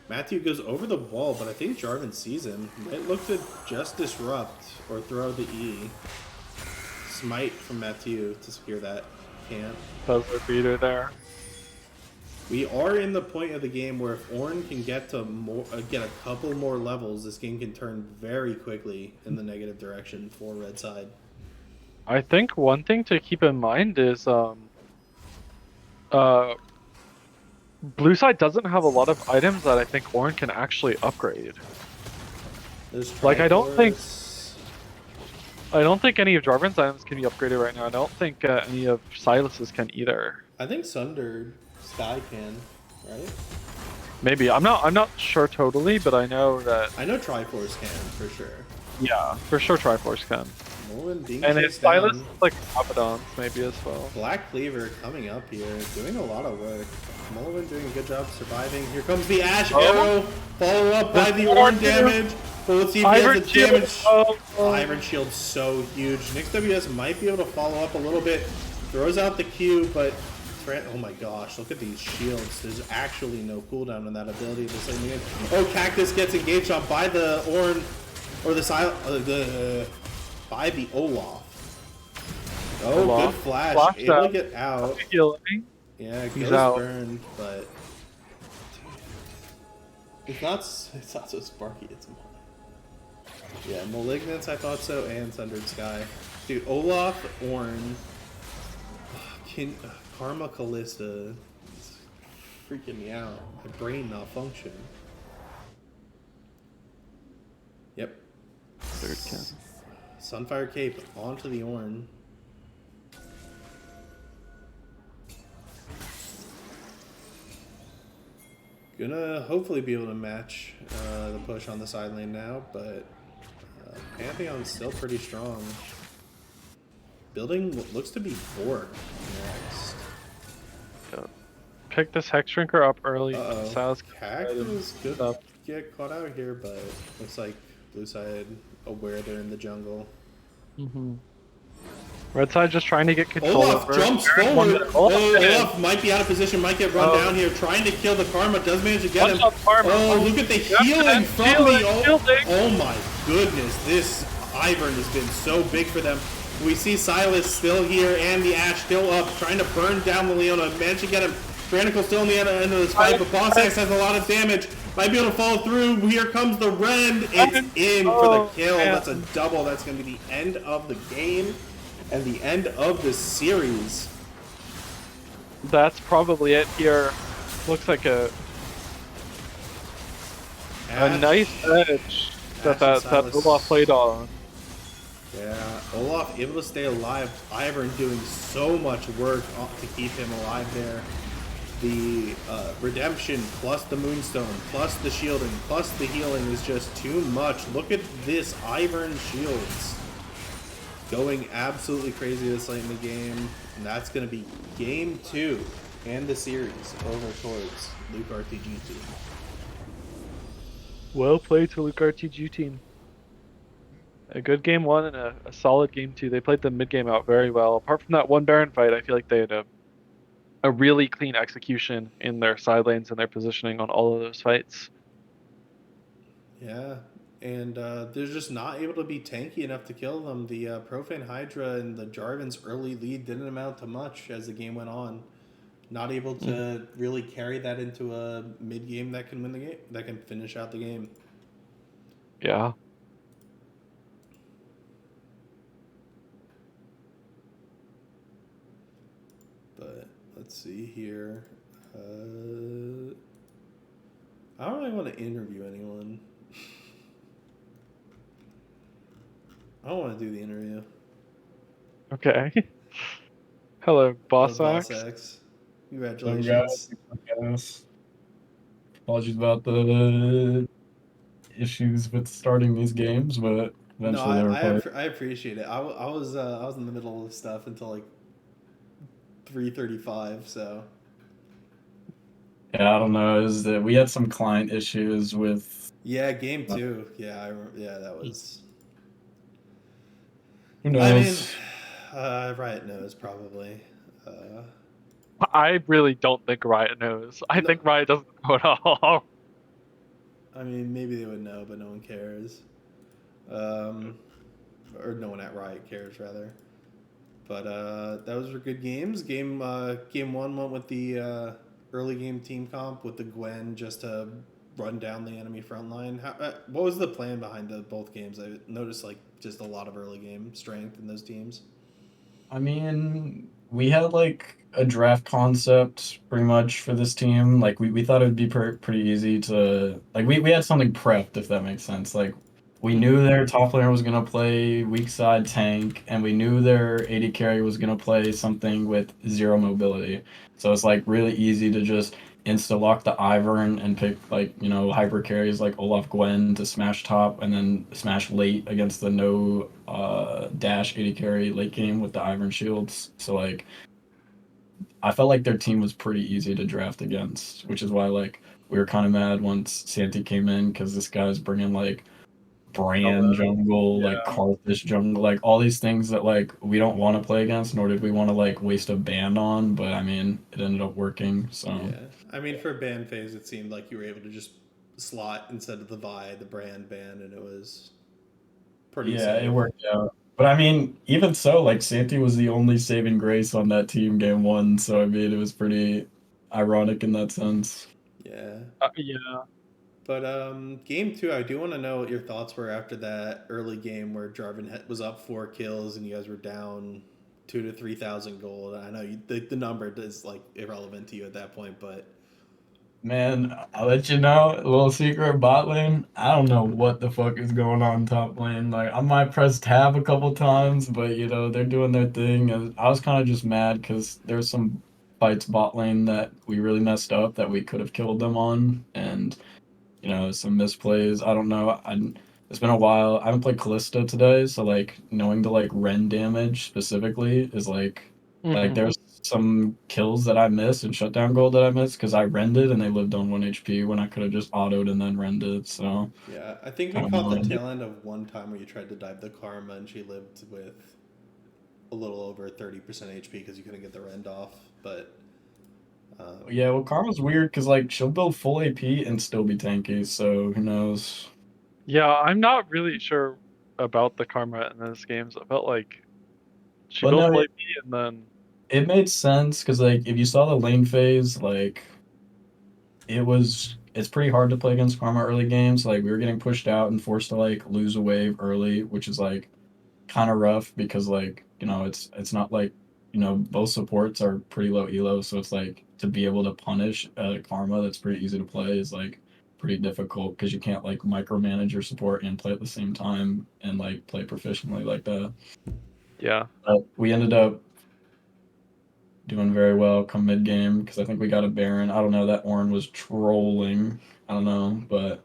Matthew goes over the wall, but I think Jarvan sees him. Might look to just disrupt or throw the E. Smite from Matthew to secure that. Can't. Puzzler beater there. We are in the point of the game where if Ornn can get to get a couple more levels, this game can turn very quickly in the negative direction for Red Side. I think one thing to keep in mind is blue side doesn't have a lot of items that I think Ornn can actually upgrade. Like I don't think any of Jarvan's items can be upgraded right now. I don't think any of Silas's can either. I think Sunder Sky can, right? Maybe I'm not sure totally, but I know that. I know Triforce can for sure. Yeah, for sure Triforce can. Nolan being And his chased Silas down. like Abaddons maybe as well. Black Cleaver coming up here, doing a lot of work. Mulligan doing a good job surviving. Here comes the Ash Arrow, follow up by the Ornn damage. But let's see if he has the damage. Ivern Shield's so huge. Nyx WS might be able to follow up a little bit. Throws out the Q, but oh my gosh, look at these shields. There's actually no cooldown on that ability. Oh, Cactus gets engaged on by the Ornn, or by the Olaf. Oh, Olaf. good flash. Flashed Able out. to get out. Healing. Yeah, He's goes out. burned, but it's not so sparky. It's more. Yeah, Malignance, I thought so, and Sundered Sky. Dude, Olaf, Ornn, Karma, Kalista, it's freaking me out. My brain malfunction. third cannon. Sunfire Cape onto the Ornn. Gonna hopefully be able to match the push on the side lane now, but Pantheon's still pretty strong. Building what looks to be Bork next. Yeah. Pick this Hex Shrinker up early. Uh-oh. Sal's Cactus could stuff. get caught out here, but looks like blue side aware they're in the jungle. Mm-hmm. Red side just trying to get control. Olaf over jumps Baron. forward. Olaf Might be out of position, might get run down here, trying to kill the Karma, does manage to get him. Watch out, Karma. Oh, look at the healing from the... Shielding. Oh my goodness, this Ivern has been so big for them. We see Silas still here and the Ashe still up, trying to burn down the Leona, managed to get him. Tyrannical still in the end of this fight, but Boss Axe has a lot of damage. Might be able to follow through. Here comes the Rend. It's in for the kill. Man. That's a double. That's going to be the end of the game and the end of the series. That's probably it here. Looks like a nice edge that Olaf played on. Yeah, Olaf able to stay alive. Ivern doing so much work to keep him alive there. The redemption plus the moonstone plus the shielding plus the healing is just too much. Look at this Ivern shields going absolutely crazy this late in the game, and that's going to be game 2 and the series over towards LukeRTG team. Well played to LukeRTG team. A good game 1 and a solid game 2. They played the mid game out very well. Apart from that one Baron fight, I feel like they had a really clean execution in their side lanes and their positioning on all of those fights. Yeah, and they're just not able to be tanky enough to kill them. The Profane Hydra and the Jarvan's early lead didn't amount to much as the game went on. Not able to really carry that into a mid game that can win the game, that can finish out the game. Yeah. But let's see here. I don't really want to interview anyone. I don't want to do the interview. Okay. Hello, Boss Axe. Axe. Congratulations. Guys. Apologies about the issues with starting these games, but eventually they were played. I appreciate it. I was in the middle of stuff until like 3:35, so. Yeah, I don't know. Is that we had some client issues with? Yeah, game 2. Yeah, that was. Who knows? I mean, Riot knows probably. I really don't think Riot knows. I think Riot doesn't know at all. I mean, maybe they would know, but no one cares. Or no one at Riot cares, rather. But those were good games. Game 1 went with the early game team comp with the Gwen just to run down the enemy front line. What was the plan behind both games? I noticed like just a lot of early game strength in those teams. I mean, we had like a draft concept pretty much for this team. Like we thought it would be pretty easy to like we had something prepped, if that makes sense. Like we knew their top laner was gonna play weak side tank, and we knew their AD carry was gonna play something with 0 mobility. So it's like really easy to just insta lock the Ivern and pick like, you know, hyper carries like Olaf Gwen to smash top and then smash late against the no dash AD carry late game with the Ivern shields. So like I felt like their team was pretty easy to draft against, which is why like we were kind of mad once Santi came in, because this guy's bringing like Brand jungle, like Karthus jungle, like all these things that like we don't want to play against, nor did we want to like waste a ban on, but I mean it ended up working. So yeah, I mean for ban phase it seemed like you were able to just slot instead of the Brand ban, and it was pretty safe. It worked out. But I mean, even so, like Santi was the only saving grace on that team game 1, so I mean it was pretty ironic in that sense. Yeah. Yeah. But game 2, I do want to know what your thoughts were after that early game where Jarvan was up 4 kills and you guys were down 2,000 to 3,000 gold. I know the number is like irrelevant to you at that point, but Man, I'll let you know, a little secret bot lane. I don't know what the fuck is going on top lane. Like, I might press tab a couple times, but they're doing their thing. And I was kind of just mad because there's some fights bot lane that we really messed up that we could have killed them on, and some misplays. I don't know. It's been a while. I haven't played Callista today, so like knowing the like Ren damage specifically is like there's some kills that I missed and shutdown gold that I missed because I rended and they lived on 1 HP when I could have just autoed and then rended. So Yeah, I think we kind of caught the annoying. tail end of one time where you tried to dive the Karma and she lived with a little over 30% HP because you couldn't get the rend off. But Yeah, well, Karma's weird because like she'll build full AP and still be tanky. So who knows? Yeah, I'm not really sure about the karma in those games. I felt like she But built no, full AP and then it made sense because like if you saw the lane phase, like it's pretty hard to play against Karma early games. Like we were getting pushed out and forced to like lose a wave early, which is like kind of rough because like it's not like both supports are pretty low elo, so it's like to be able to punish Karma that's pretty easy to play is like pretty difficult because you can't like micromanage your support and play at the same time and like play proficiently like that. yeah. But we ended up doing very well come mid game because I think we got a Baron. I don't know, that Ornn was trolling. I don't know, but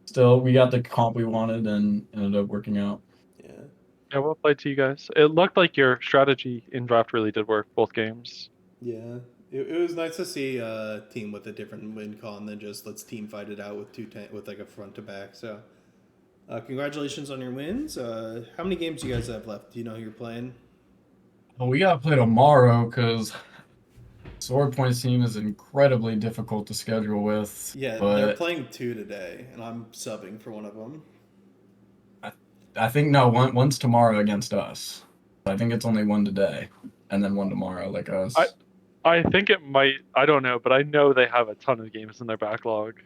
still we got the comp we wanted and ended up working out. yeah, Yeah, well played to you guys. It looked like your strategy in draft really did work both games. yeah. It was nice to see a team with a different win con than just let's team fight it out with with like a front to back. So, congratulations on your wins. How many games do you guys have left? Do you know who you're playing? Well, we gotta play tomorrow because Sword Point team is incredibly difficult to schedule with. Yeah, they're But playing 2 today, and I'm subbing for one of them. I, I think no, one's tomorrow against us. I think it's only one today, and then one tomorrow, like us. I think it might. I don't know, but I know they have a ton of games in their backlog.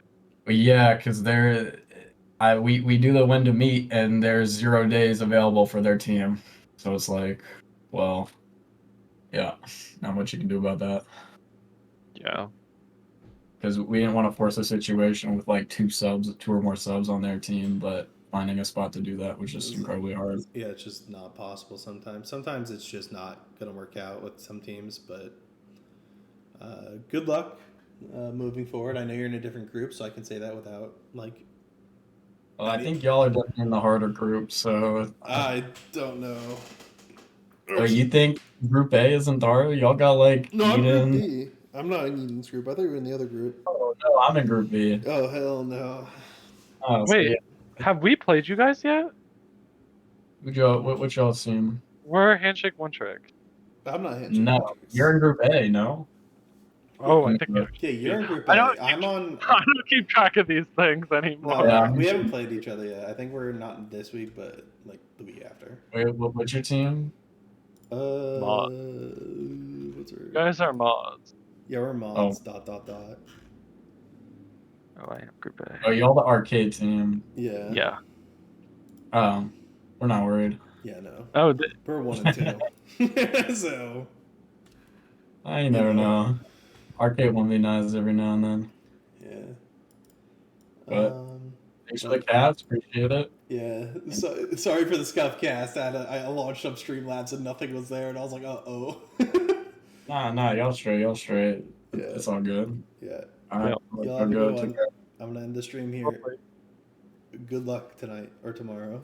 But yeah, because we do the when to meet, and there's 0 days available for their team, so it's like, well, yeah, not much you can do about that. Yeah. Because we didn't want to force a situation with like two or more subs on their team, but finding a spot to do that was just incredibly hard. Yeah, it's just not possible sometimes. Sometimes it's just not going to work out with some teams, but good luck moving forward. I know you're in a different group, so I can say that without, like... Well, I think y'all are definitely in the harder group, so... I don't know. So you think Group A isn't hard? Y'all got like No, I'm Group Eden... B. I'm not in Eden's group. I thought you were in the other group. Oh, no, I'm in Group B. Oh, hell no. Oh, so Wait, yeah. have we played you guys yet? What y'all seem? We're handshake one trick. I'm not handshake. No, you're in Group A, no? Oh, I I'm think in we Group- are. Yeah, you're in Group I A. don't I'm on... I don't keep track of these things anymore. No, Yeah. we haven't played each other yet. I think we're not this week, but like the week after. Wait, what's your team? Mod. What's our... You guys are mods. Yeah, we're mods. Dot. Oh, I am group A. Oh, y'all the arcade team. Yeah. Yeah. Oh, we're not worried. Yeah, no. Oh, We're 1 and 2. So... I never know. Arcade 1v9s every now and then. Yeah. But thanks for the cast. Appreciate it. Yeah. So, sorry for the scuff cast. I launched up Streamlabs and nothing was there, and I was like, uh-oh. Nah, y'all straight. Yeah. It's all good. Yeah. All right. Y'all I'll have a go. good Take one. care. I'm going to end the stream here. hopefully. Good luck tonight or tomorrow.